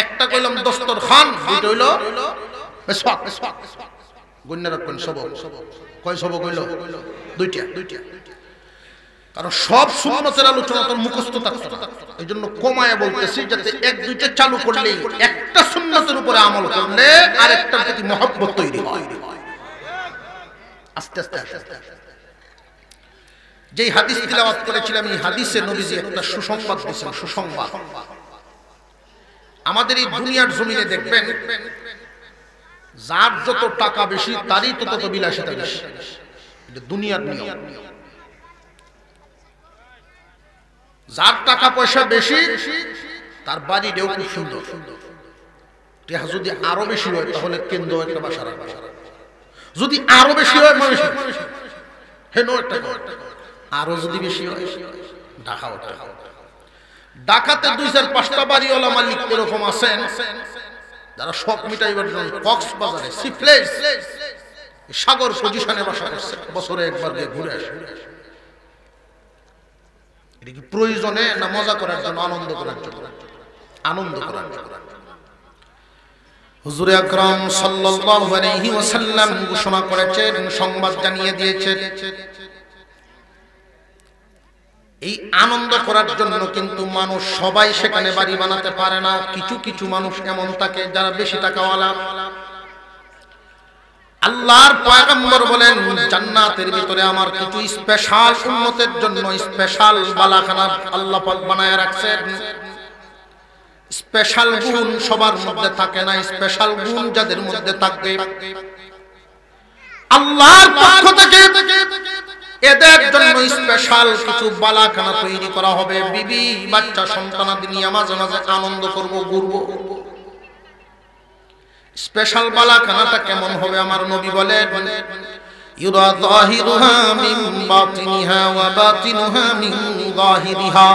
একটা কইলাম দস্তরখান, দুইটা হইলো মেসওয়াক। গণ্য রাখবেন সবক। কয় সবক হইলো? দুইটা। কারণ সব সুন্নতের আলোচনা তো মুখস্থ থাকতো না, এই জন্য কমায় বলতেছি যাতে এক দুইটা চালু করলেই একটা সুন্নতের উপরে আমল করলে আরেকটার প্রতি মহব্বত তৈরি হয়। আস্তে আস্তে যেই হাদিস তিলাওয়াত করেছিলাম, এই হাদিসে নবীজি একটা সুসংবাদ দিয়েছেন। সুসংবাদ, আমাদের এই দুনিয়ার জমিনে দেখবেন যার যত টাকা বেশি তারই তত বিলাসিতা বেশি। এটা দুনিয়ার নিয়ম। যার টাকা পয়সা বেশি তার বাড়িটাও খুব সুন্দর। যদি আরো বেশি হয় তাহলে কেন্দ্র একটা বাসা রাখবে, যদি আরো বেশি হয় আরো যদি বেশি হয় ঢাকাতে 2-4-5টা বাড়িওয়ালা মালিক এরকম আছেন যারা শখ মিটাইবার জন্য কক্সবাজারে সিপ্লেস সাগর পজিশনে বাসা করছে, বছরে একবার গিয়ে ঘুরে আসে। এটা কি প্রয়োজনে না মজা করার জন্য, আনন্দ করার জন্য? আনন্দ করার জন্য। হুজুর আকরাম সাল্লাল্লাহু আলাইহি ওয়াসাল্লাম ঘোষণা করেছেন, সংবাদ জানিয়ে দিয়েছেন, এই আনন্দ করার জন্য কিন্তু মানুষ সবাই সেখানে বাড়ি বানাতে পারে না। কিছু কিছু মানুষ এমন থাকে যারা বেশি টাকাওয়ালা। আল্লাহর পয়গম্বর বলেন জান্নাতের ভিতরে আমার কিছু স্পেশাল উম্মতের জন্য স্পেশাল বালাখানা আল্লাহ পাক বানায় রাখছেন। স্পেশাল গুণ সবার মধ্যে থাকে না, স্পেশাল গুণ যাদের মধ্যে থাকবে আল্লাহর পক্ষ থেকে এদের জন্য স্পেশাল কিছু বালাখানা তৈরি করা হবে। বিবি বাচ্চা সন্তানাদি নিয়ে মাঝে মাঝে আনন্দ করব, ঘুরবো। স্পেশাল বালাখানাটা কেমন হবে আমার নবী বলেন, ইউরা যাহিরুহা মিন বাতিনিহা ওয়া বাতিনুহা মিন যাহিরিহা।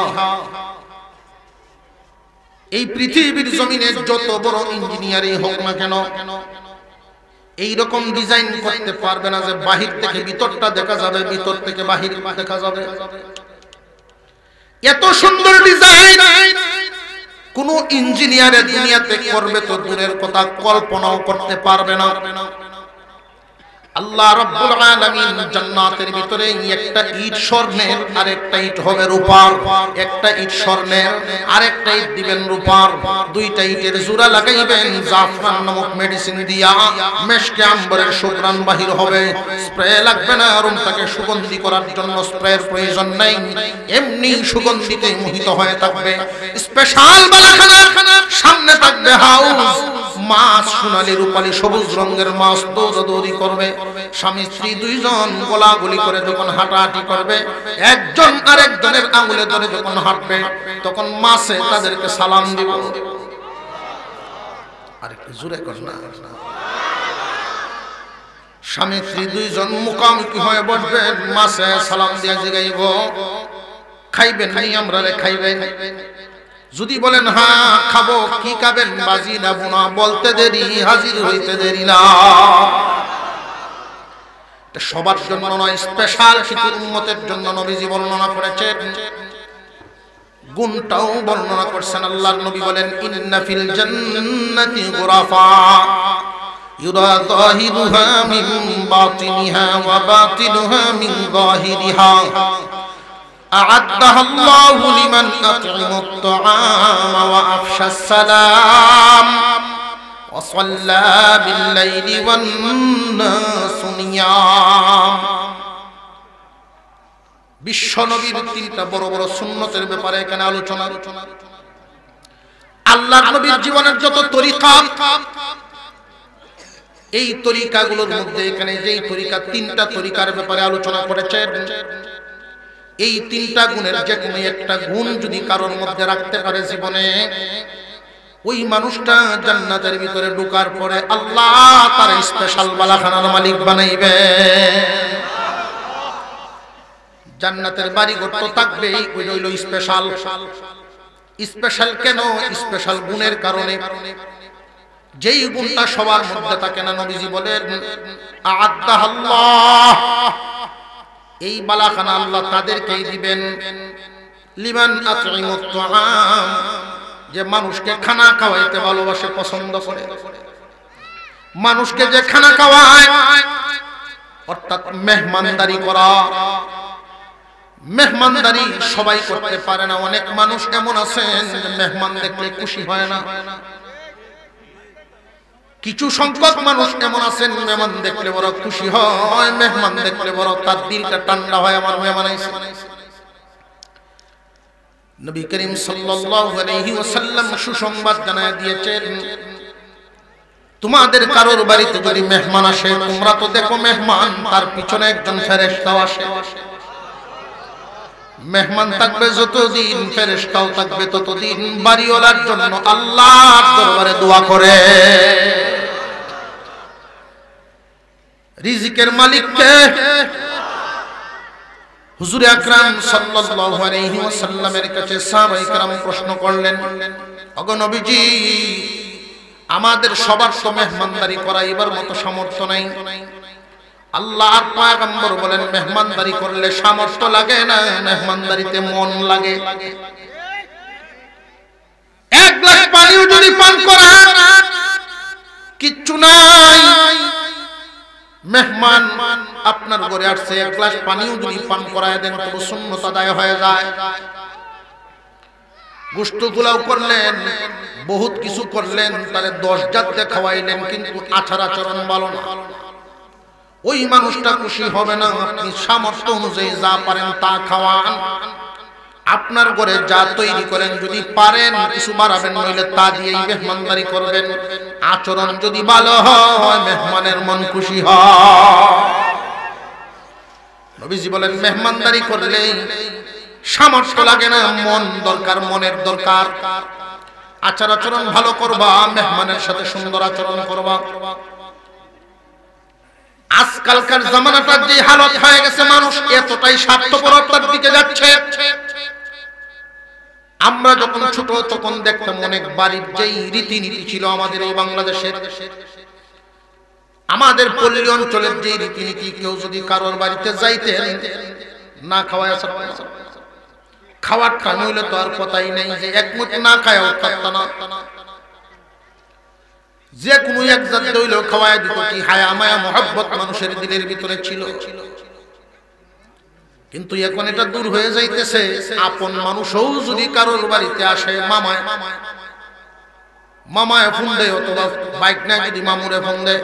এই পৃথিবীর জমিনে যত বড় ইঞ্জিনিয়ারই হোক না কেন এই রকম ডিজাইন করতে পারবে না যে বাহির থেকে ভিতরটা দেখা যাবে, ভিতর থেকে বাহির দেখা যাবে। এত সুন্দর ডিজাইন কোন ইঞ্জিনিয়ারের দুনিয়াতে করবে তো দূরের কথা, কল্পনাও করতে পারবে না। আল্লাহ রাব্বুল আলামিন জান্নাতের ভিতরে একটা ইট স্বর্ণের আর একটা ইট হবে রূপার, একটা ইট স্বর্ণের আর একটা ইট দিবেন রূপার। দুইটা ইটের জোড়া লাগাইবেন জাফরান নামক মেডিসিন দিয়া, মেশকে আম্বরের সুঘ্রাণ বাহির হবে। স্প্রে লাগবে না, রুমটাকে সুগন্ধি করার জন্য স্প্রের প্রয়োজন নাই, এমনি সুগন্ধিতে মোহিত হয়ে থাকবে। স্পেশাল বালাখানা সামনে থাকবে হাউস, মাছ সোনালী রূপালী সবুজ রঙের মাছ দৌড়াদৌড়ি করবে। স্বামী স্ত্রী দুইজন গোলাগুলি করে যখন হাঁটাহাঁটি করবে, একজন আরেকজনের আঙুলে ধরে যখন হাঁটবে তখন মাছে তাদেরকে সালাম দিব। আরেকটু জোরে কর না। স্বামী স্ত্রী দুইজন মুখামুখি হয়ে বসবেন, মাছে সালাম দিয়ে জিগাইব খাইবেন নাই আমরা রে খাইবেন? যদি বলেন হ্যাঁ খাবো, কি খাবেন? বাজি না বোনা, বলতে দেরি হাজির হইতে দেরি না। সবার জন্য নয়, স্পেশাল কিছু উম্মতের জন্য নবীজি বর্ণনা করেছেন, গুণটাও বর্ণনা করছেন। আল্লাহর নবী বলেন ইন্না ফিল জান্নাতি গুরাফা ইউরা যাহিরুহা মিন বাতিনিহা ওয়া বাতিনুহা মিন যাহিরিহা أعدها الله لمن أطعم الطعام وأفشى السلام وصلى بالليل والناس نيام বিশ্ব নবীর 3টা বড় বড় সুন্নতের ব্যাপারে এখানে আলোচনা। আল্লাহর নবীর জীবনের যত তরিকা, এই তরিকাগুলোর মধ্যে এখানে যেই তরিকা 3টা তরিকার ব্যাপারে আলোচনা করেছেন, এই 3টা গুণের যে কোনো একটা গুণ যদি কারোর মধ্যে রাখতে পারে জীবনে, ওই মানুষটা জান্নাতের ভিতরে ঢোকার পরে আল্লাহ তার স্পেশাল বালাখানার মালিক বানাইবে। জান্নাতের বাড়িঘর তো থাকবেই, ওই হইল স্পেশাল। স্পেশাল কেন? স্পেশাল গুণের কারণে। যেই গুণটা সবার মধ্যে থাকে না, নবীজি বলেন আ'আদ্দাহাল্লাহ, এই বালাখানা আল্লাহ তাদেরকেই দিবেন। লিমান আত'ইমুত তুআম, যে মানুষকে খানা খাওয়াইতে ভালোবাসে, পছন্দ করে। মানুষকে যে খানা খাওয়ায়, অর্থাৎ মেহমানদারি করা। মেহমানদারি সবাই করতে পারে না। অনেক মানুষ এমন আছেন যে মেহমান দেখলে খুশি হয় না। কিছু সংখ্যক মানুষ এমন আছেন মেহমান দেখলে বড় খুশি হয়, মেহমান দেখলে বড় তার দিলটা ঠান্ডা হয়, আমার মেহমান আইছে। নবী করিম সাল্লাল্লাহু আলাইহি ওয়াসাল্লাম সুসংবাদ জানায় দিয়েছেন, তোমাদের কারোর বাড়িতে যদি মেহমান আসে, তোমরা তো দেখো মেহমান, তার পিছনে একজন ফেরেশতাও আসে। মেহমান থাকবে যতদিন, ফেরেশতাও থাকবে ততদিন। বাড়িওয়ালার জন্য আল্লাহর দরবারে দোয়া করে। রিজিকের মালিক কে? হুজুর আকরাম সাল্লাল্লাহু আলাইহি ওয়াসাল্লামের কাছে সাহাবায়ে কেরাম প্রশ্ন করলেন, ওগো নবীজি, আমাদের সবার তো মেহমানদারি করাইবার মতো সামর্থ্য নাই। আল্লাহর পয়গম্বর বলেন, মেহমানদারি করলে সামর্থ্য লাগে না, মেহমানদারিতে মন লাগে। এক গ্লাস পানিও যদি পান করান, কিচ্ছু নাই। মেহমান আপনার ঘরে আসছে, এক গ্লাস পানিও যদি পান করায় দেন, তবু সুন্নত আদায় হয়ে যায়। গোশত পোলাও করলেন, বহুত কিছু করলেন, তারে 10 জাতে খাওয়াইলেন, কিন্তু আচার আচরণ ভালো না, ওই মানুষটা খুশি হবে না। আপনি সামর্থ্য অনুযায়ী যা পারেন তা খাওয়ান। আপনার ঘরে যা তৈরি করেন, যদি পারেন কিছু বাড়াবেন, নইলে তা দিয়েই মেহমানদারি করবেন। আচরণ যদি ভালো হয়, মেহমানের মন খুশি হয়। নবীজি বলেন, মেহমানদারি করলে সামর্থ্য লাগে না, মন দরকার, মনের দরকার। আচার আচরণ ভালো করবা, মেহমানের সাথে সুন্দর আচরণ করবা। আজকালকার জামানাটার যে হালত হয়ে গেছে, মানুষ এতটাই স্বার্থপরতার দিকে যাচ্ছে। আমরা যখন ছোট তখন দেখতাম অনেক বাড়ির যেই রীতিনীতি ছিল আমাদের এই বাংলাদেশের, আমাদের পল্লী অঞ্চলের যে রীতিনীতি, কেউ যদি কারোর বাড়িতে যাইতেন, না খাওয়ায় আসা, খাওয়ার টাইম হইলে তো আর কথাই নেই, যে এক মুঠ না খায় থাকতো না। যে কোনো এক জাতি হইলেও খাওয়ায় দিত। কি হায়া মায়া মহব্বত মানুষের দিলের ভিতরে ছিল। কিন্তু এখন এটা দূর হয়ে যাইতেছে। আপন মানুষও যদি কারোর বাড়িতে আসে, মামায় ফোন দেয়, অথবা বাইক না যদি মামুরে ফোন দেয়,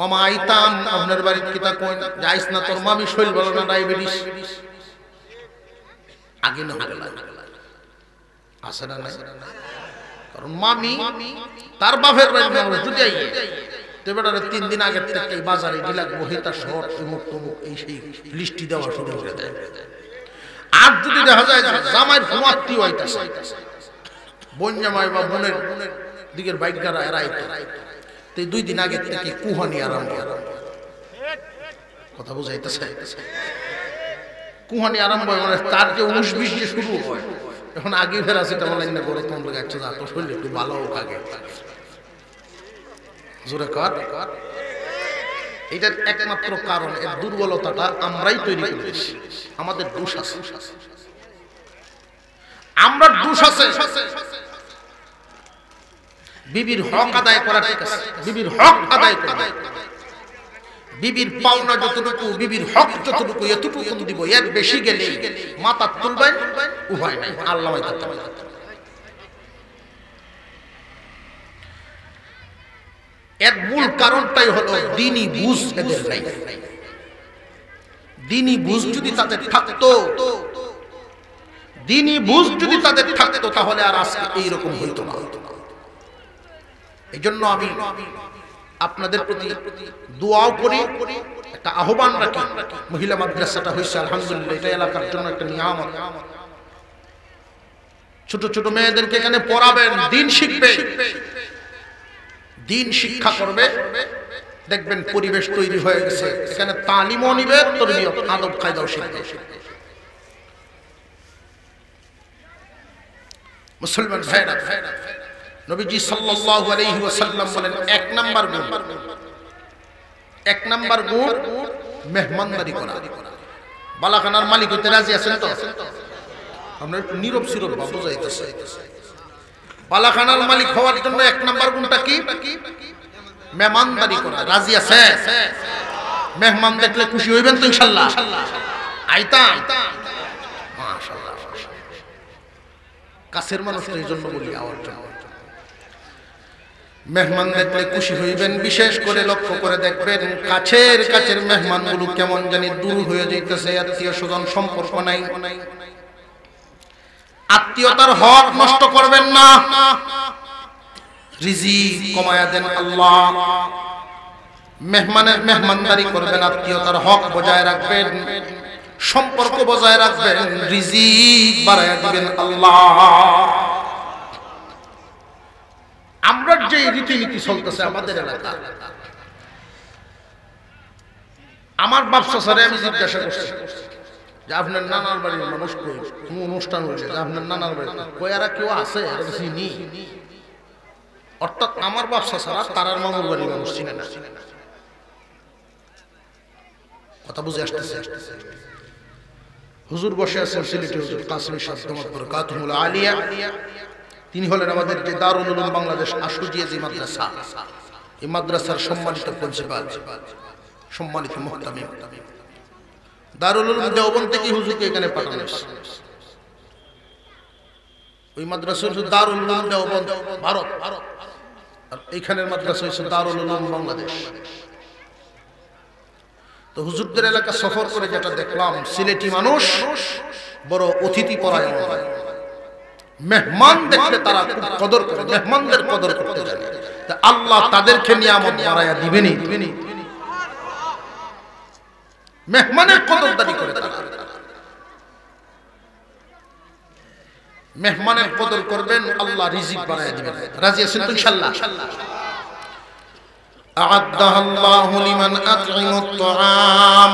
মামা আইতাম আপনার বাড়িতে, কিতা কই যাইস না, তোর মামি শরীর ভালো না, ডায়াবেটিস। আগে না আসে না, কারণ মামি তার বাপের বাড়ি যদি আইয়ে, বেটারে 3 দিন আগে থেকে বাজারে গিলা বহিতা শহর মুক্ত এই সেই লিস্টি দেওয়া শুরু করে দেয়। আর যদি দেখা যায় জামাইয়ের কোনো আত্মীয় হইতাছে, বোন জামাই বা বোনের দিকের বাইকগারা এরাইতো, তো 2 দিন আগে থেকে কুহানি আরম্ভ। কথা বুঝাইতেছে? কুহানি আরম্ভ হয়, তার যে 19-20 যে শুরু হয়, এখন আগে ফের আছে তেমন লাইন না করে, তোমরা যাচ্ছে না তো শরীর একটু ভালো হোক আগে, জোরে কর। এটার একমাত্র কারণ, এর দুর্বলতাটা আমরাই তৈরি করেছি। আমাদের দোষ আছে, আমরা দোষ আছে। বিবির হক আদায় করা ঠিক আছে, বিবির হক আদায় করা, বিবির পাওনা যতটুকু, বিবির হক যতটুকু, এতটুকু দিব। এর বেশি গেলে মাথা তুলবেন, উপায় নাই, আল্লাহ এর মূল কারণটাই হলো দিনই বুঝ এদের নাই। দ্বীনি বুঝ যদি তাদের থাকতো, দ্বীনি বুঝ যদি তাদের থাকতো, তাহলে আর আজকে এইরকম হইতো না। এই জন্য আমি আপনাদের প্রতি দোয়াও করি, একটা আহ্বান রাখি। মহিলা মাদ্রাসাটা হয়েছে আলহামদুলিল্লাহ, এটা এলাকার জন্য একটা নিয়ামত। ছোট ছোট মেয়েদেরকে এখানে পড়াবেন, দ্বীন শিখবে, দ্বীন শিক্ষা করবে, দেখবেন পরিবেশ তৈরি হয়ে গেছে। এখানে তালিমও নিবে, তরবিয়ত আদব কায়দাও শিখবে। মুসলমান ভাইরা, নবীজি সাল্লাল্লাহু আলাইহি ওয়াসাল্লাম বলেন এক নাম্বার গুণ মেহমানদারি করা। বালাখানার মালিক হইতে রাজি আছেন তো? আমরা একটু নীরব সিরব বুঝাইতেছে। বালাখানার মালিক হওয়ার জন্য এক নাম্বার গুণটা কি? মেহমানদারি করা। রাজি আছে? মেহমান দেখলে খুশি হইবেন তো ইনশাআল্লাহ? আইতা মাশাআল্লাহ। কাছের মানুষের এই জন্য বলি আওয়ার জন্য, মেহমান দেখলে খুশি হইবেন। বিশেষ করে লক্ষ্য করে দেখবেন কাছের মেহমানগুলো কেমন জানি দূর হয়ে যাইতেছে, আত্মীয় স্বজন সম্পর্ক নাই। আত্মীয়তার হক নষ্ট করবেন না, রিজিক কমায়া দেন আল্লাহ। মেহমানদারি করবেন, আত্মীয়তার হক বজায় রাখবেন, সম্পর্ক বজায় রাখবেন, রিজিক বাড়ায়া দিবেন আল্লাহ। আমরা যে রীতিনীতি চলতেছে আমাদের এলাকা, আমার বাপসা স্যারে আমি জিজ্ঞাসা করছি যে আপনার নানার বাড়ির মানুষ কই, অনুষ্ঠান হয়েছে, আপনার নানার বাড়ি কয়ারা কেউ আছে? অর্থাৎ আমার বাপসা ছাড়া তারার মামুর বাড়ির মানুষ চিনে না। কথা বুঝে আসতেছে? হুজুর বসে আছেন সিলেটে, হুজুর কাসিম সাহেব বরকাতুহুল আলিয়া। তিনি হলেন আমাদের যে দারুল উলুম বাংলাদেশ আশুজিয়া যে মাদ্রাসা, এই মাদ্রাসার সম্মানিত প্রিন্সিপাল, সম্মানিত মুহতামিম। দারুল উলুম দেওবন্দ থেকে হুজুরকে এখানে পাঠানো হয়েছে। ওই মাদ্রাসা হচ্ছে দারুল উলুম দেওবন্দ ভারত, আর এইখানের মাদ্রাসা হচ্ছে দারুল উলুম বাংলাদেশ। তো হুজুরদের এলাকা সফর করে যেটা দেখলাম, সিলেটি মানুষ বড় অতিথি পরায়ণ, মেহমান দেখলে তারা খুব কদর করে, মেহমানদের কদর করতে জানে। আল্লাহ তাদেরকে নিয়ামত বাড়ায়া দিবেনই। মেহমানের কদরদারি করে তারা, মেহমানের কদর করবেন, আল্লাহ রিজিক বাড়ায়া দিবেন। রাজি আছেন তো ইনশাআল্লাহ? আ'আদ্দাহু আল্লাহু লিমান আত'আমাত তা'আম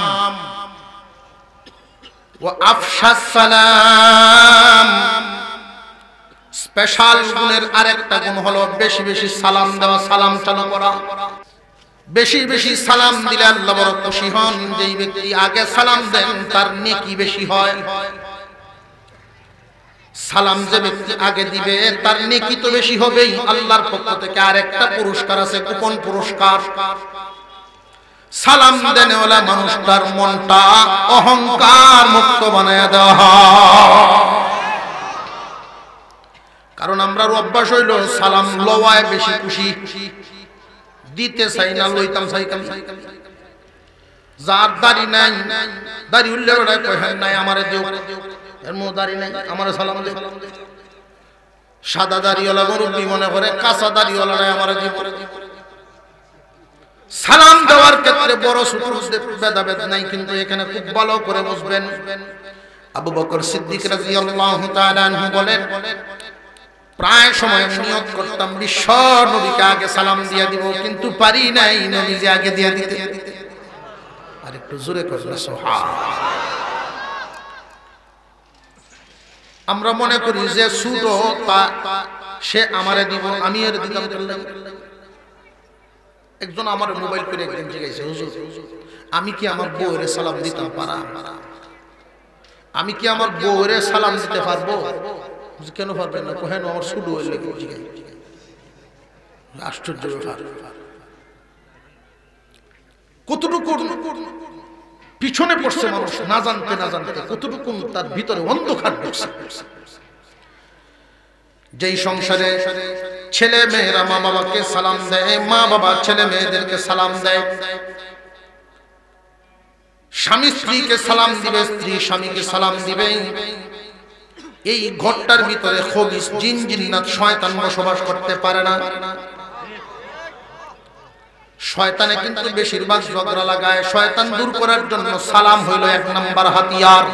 ওয়া আফশাস সালাম। স্পেশাল গুণের আরেকটা গুণ হলো বেশি বেশি সালাম দেওয়া, সালাম চালু করা। বেশি বেশি সালাম দিলে আল্লাহ বড় খুশি হন। যেই ব্যক্তি আগে সালাম দেন তার নেকি বেশি হয়। সালাম যে ব্যক্তি আগে দিবে তার নেকি তো বেশি হবেই। আল্লাহর পক্ষ থেকে আরেকটা পুরস্কার আছে, গোপন পুরস্কার। সালাম দেনেওয়ালা মানুষটার মনটা অহংকার মুক্ত বানায়া দেওয়া হয়। কারণ আমরা অভ্যাস হইল সালাম লওয়ায় বেশি খুশি, দিতে চাই না, লইতাম চাইতাম। যার দাড়ি নাই, দাড়ি উল্লে বেড়ায় কয় হ্যাঁ নাই আমারে দেও, এর মো দাড়ি নাই আমারে সালাম দে। সাদা দাড়িওয়ালা মুরব্বি মনে করে কাঁচা দাড়িওয়ালারাই আমারে দিব। সালাম দেওয়ার ক্ষেত্রে বড় ছোট ভেদাভেদ নাই, কিন্তু এখানে খুব ভালো করে বুঝবেন। আবু বকর সিদ্দিক রাদিয়াল্লাহু তাআলা আনহু বলেন, প্রায় সময় নিয়ত করতাম বিশ্ব নবীকে আগে সালাম দিয়া দিব, কিন্তু পারি নাই নবীজি আগে দিয়া দিতে। আর একটু জোরে করবে সুবহানাল্লাহ। আমরা মনে করি যে ছোট সে আমারে দিব, আমি এর দিতাম। একজন আমার মোবাইল করে একদিন জিজ্ঞাসা, হুজুর আমি কি আমার বউরে সালাম দিতাম পারা? আমি কি আমার বউরে সালাম দিতে পারবো? কেন পারবেন না? কেন আমার শুরু হইলে আশ্চর্য ব্যাপার। কতটুকু পিছনে পড়ছে মানুষ না জানতে না জানতে, কতটুকু তার ভিতরে অন্ধকার ঢুকছে। যেই সংসারে ছেলে মেয়েরা মা বাবাকে সালাম দেয়, মা বাবা ছেলে মেয়েদেরকে সালাম দেয়, স্বামী স্ত্রীকে সালাম দিবে, স্ত্রী স্বামীকে সালাম দিবে। এই ঘরটার ভিতরে খবিস জিন জিন্নাত শয়তান বসবাস করতে পারে না। শয়তানে কিন্তু বেশিরভাগ ঝগড়া লাগায়। শয়তান দূর করার জন্য সালাম হইল এক নাম্বার হাতিয়ার।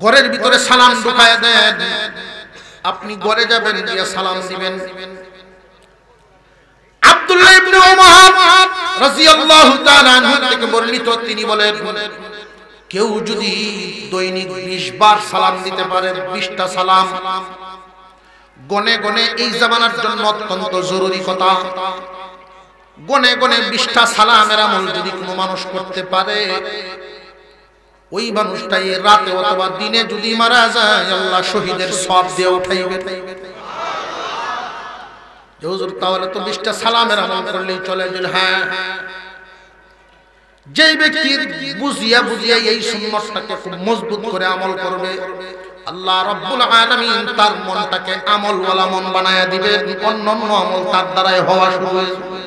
ঘরের ভিতরে সালাম ঢুকায় দেন। আপনি ঘরে যাবেন, গিয়ে সালাম দিবেন। আব্দুল্লাহ ইবনে ওমর রাদিয়াল্লাহু তাআলা আনহু থেকে বর্ণিত, তিনি বলেন, কেউ যদি দৈনিক 20 বার সালাম দিতে পারে, 20টা সালাম গনে গনে, এই জামানার জন্য অত্যন্ত জরুরি কথা, গনে গনে 20টা সালামের আমল যদি কোনো মানুষ করতে পারে, ওই মানুষটাই রাতে অথবা দিনে যদি মারা যায়, আল্লাহ শহীদের সওয়াব দিয়ে উঠাইবে। হুজুর তাহলে তো 20টা সালামের আমল করলেই চলে গেল। হ্যাঁ, যেই ব্যক্তি বুঝিয়া বুঝিয়া এই সুন্নতটাকে খুব মজবুত করে আমল করবে, আল্লাহ রাব্বুল আলামিন তার মনটাকে আমলওয়ালা মন বানায়া দিবেন। অন্যান্য আমল তার দ্বারাই হওয়া শুরু হয়ে যাবে।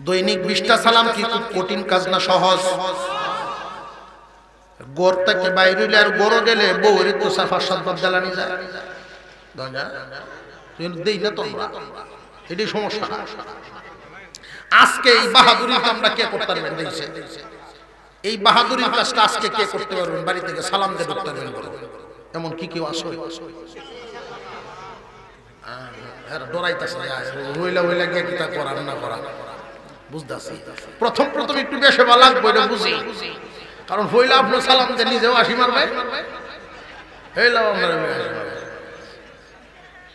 দৈনিক 20টা সালাম কি খুব কঠিন কাজ না, সহজ? গোর থেকে বাইরে হইলে আর গোর গেলে বউরে তো 5-7 বার জ্বালানি যায়। দেই না তোমরা, এটাই সমস্যা। আজকে এই বাহাদুরির কামটা কে করতে পারবেন? দেখছে এই বাহাদুরির কাজটা আজকে কে করতে পারবেন? বাড়ি থেকে সালাম দিয়ে ঢুকতে পারবেন। এমন কি কেউ আসে? ডরাইতেছে হইলা হইলা গিয়ে কি তা করার না করা বুঝতেছি। প্রথম একটু বেশি ভালো লাগবে, এটা বুঝি। কারণ হইলা আপনার সালাম দিয়ে নিজেও আসি মারবে।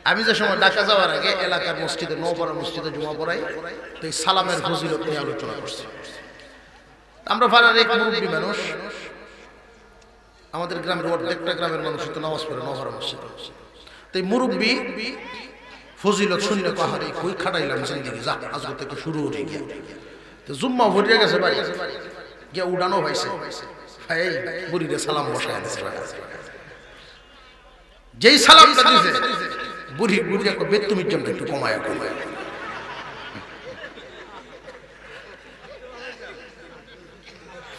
আমি যে সময় ঢাকা যাওয়ার আগে এলাকার মসজিদে, নওপাড়া মসজিদে জুমা পড়াই, তো এই সালামের ফজিলত নিয়ে আলোচনা করছি। আমরা পাড়ার এক মুরব্বী মানুষ, আমাদের গ্রামের অর্ধেকটা গ্রামের মানুষ তো নামাজ পড়ে নওপাড়া মসজিদে। তো এই মুরব্বী ফজিলত শুনলে পাহাড়ে কই খাটাইলাম জিন্দিগি, যা আজকে থেকে শুরু হয়ে গিয়া। তো জুম্মা ভরিয়ে গেছে বাড়ি, গিয়া উড়ানো হয়েছে, এই বুড়িরে সালাম বসায় দিছে। যেই সালামটা দিছে, বুড়ি একটা বেতুমির জন্য একটু কমায়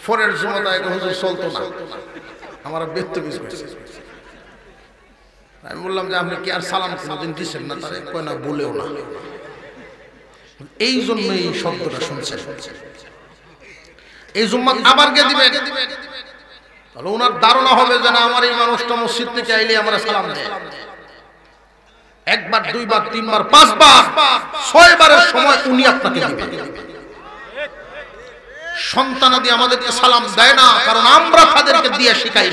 ফরের জুমাদায় হুজুর চলতো না, আমার বেতুমিজ করছে। আমি বললাম যে আপনি কি আর সালাম কোনোদিন দিচ্ছেন না? তারা কয় না, বলেও না। এই জন্য এই শব্দটা শুনছেন। এই জুম্মা আবার কে দিবেন, তাহলে ওনার ধারণা হবে যে না, আমার এই মানুষটা মসজিদ থেকে আইলে আমার সালাম দেয়। একবার, দুইবার, তিনবার, 5 বার, 6 বারের সময় উনি আপনাকে দিবেন। সন্তানাদি আমাদেরকে সালাম দেয় না, কারণ আমরা তাদেরকে দিয়ে শিখাই।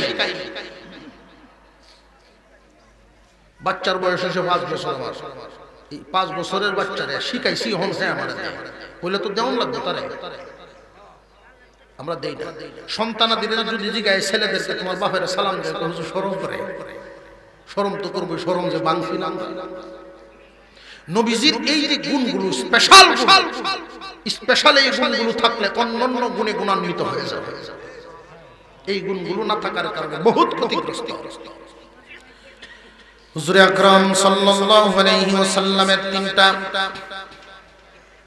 বাচ্চার বয়স হয়েছে 5 বছর, আমার এই 5 বছরের বাচ্চারে শিখাইছি হনছে আমার, বলে তো দেওয়ান লাগবে তারে, আমরা দেই না। সন্তানাদিরা যদি জিগায় ছেলেদেরকে তোমার বাপের সালাম দেয়, তো হুজুর শরম করে। শরম তো করবে, শরম যে বাংছি না। নবীজির এই যে গুণগুলো স্পেশাল, এই গুণগুলো থাকলে অন্যান্য গুণে গুণান্বিত হয়ে যাবে। এই গুণগুলো না থাকার কারণে বহুত ক্ষতিগ্রস্ত। হুজুর আকরাম সাল্লাল্লাহু আলাইহি ওয়াসাল্লামের 3টা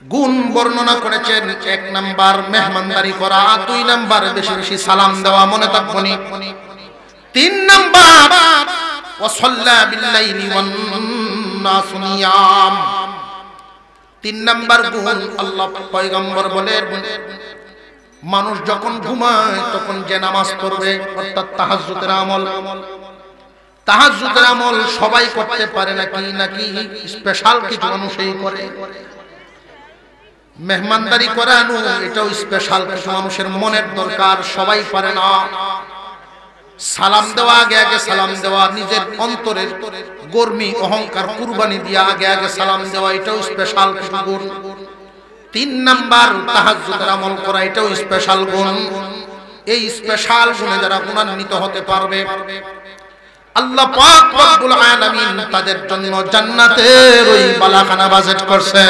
গুণ বর্ণনা করেছেন। 1 নাম্বার মেহমানদারি করা, 2 নাম্বার বেশি বেশি সালাম দেওয়া, মনে থাকবনি। 3 নাম্বার ওয়াসাল্লা বিল্লাইলি ওয়ান নাস নিয়াম। 3 নাম্বার গুণ আল্লাহ পয়গম্বর বলেন, মানুষ যখন ঘুমায় তখন যে নামাজ পড়বে, অর্থাৎ তাহাজ্জুদের আমল। তাহাজ্জুদের আমল সবাই করতে পারে নাকি স্পেশাল কিছু মানুষই করে। মেহমানদারি করানো, এটাও স্পেশাল কিছু মানুষের মনের দরকার, সবাই পারে না। সালাম দেওয়া, আগে আগে সালাম দেওয়া, নিজের অন্তরের গর্মি অহংকার কুরবানি দিয়া আগে আগে সালাম দেওয়া, এটাও স্পেশাল কিছু গুণ। 3 নাম্বার তাহাজ্জুদের আমল করা, এটাও স্পেশাল গুণ। এই স্পেশাল গুণে যারা গুণান্বিত হতে পারবে, আল্লাহ পাক রব্বুল আলামিন তাদের জন্য জান্নাতের ওই বালাখানা বাজেট করছে।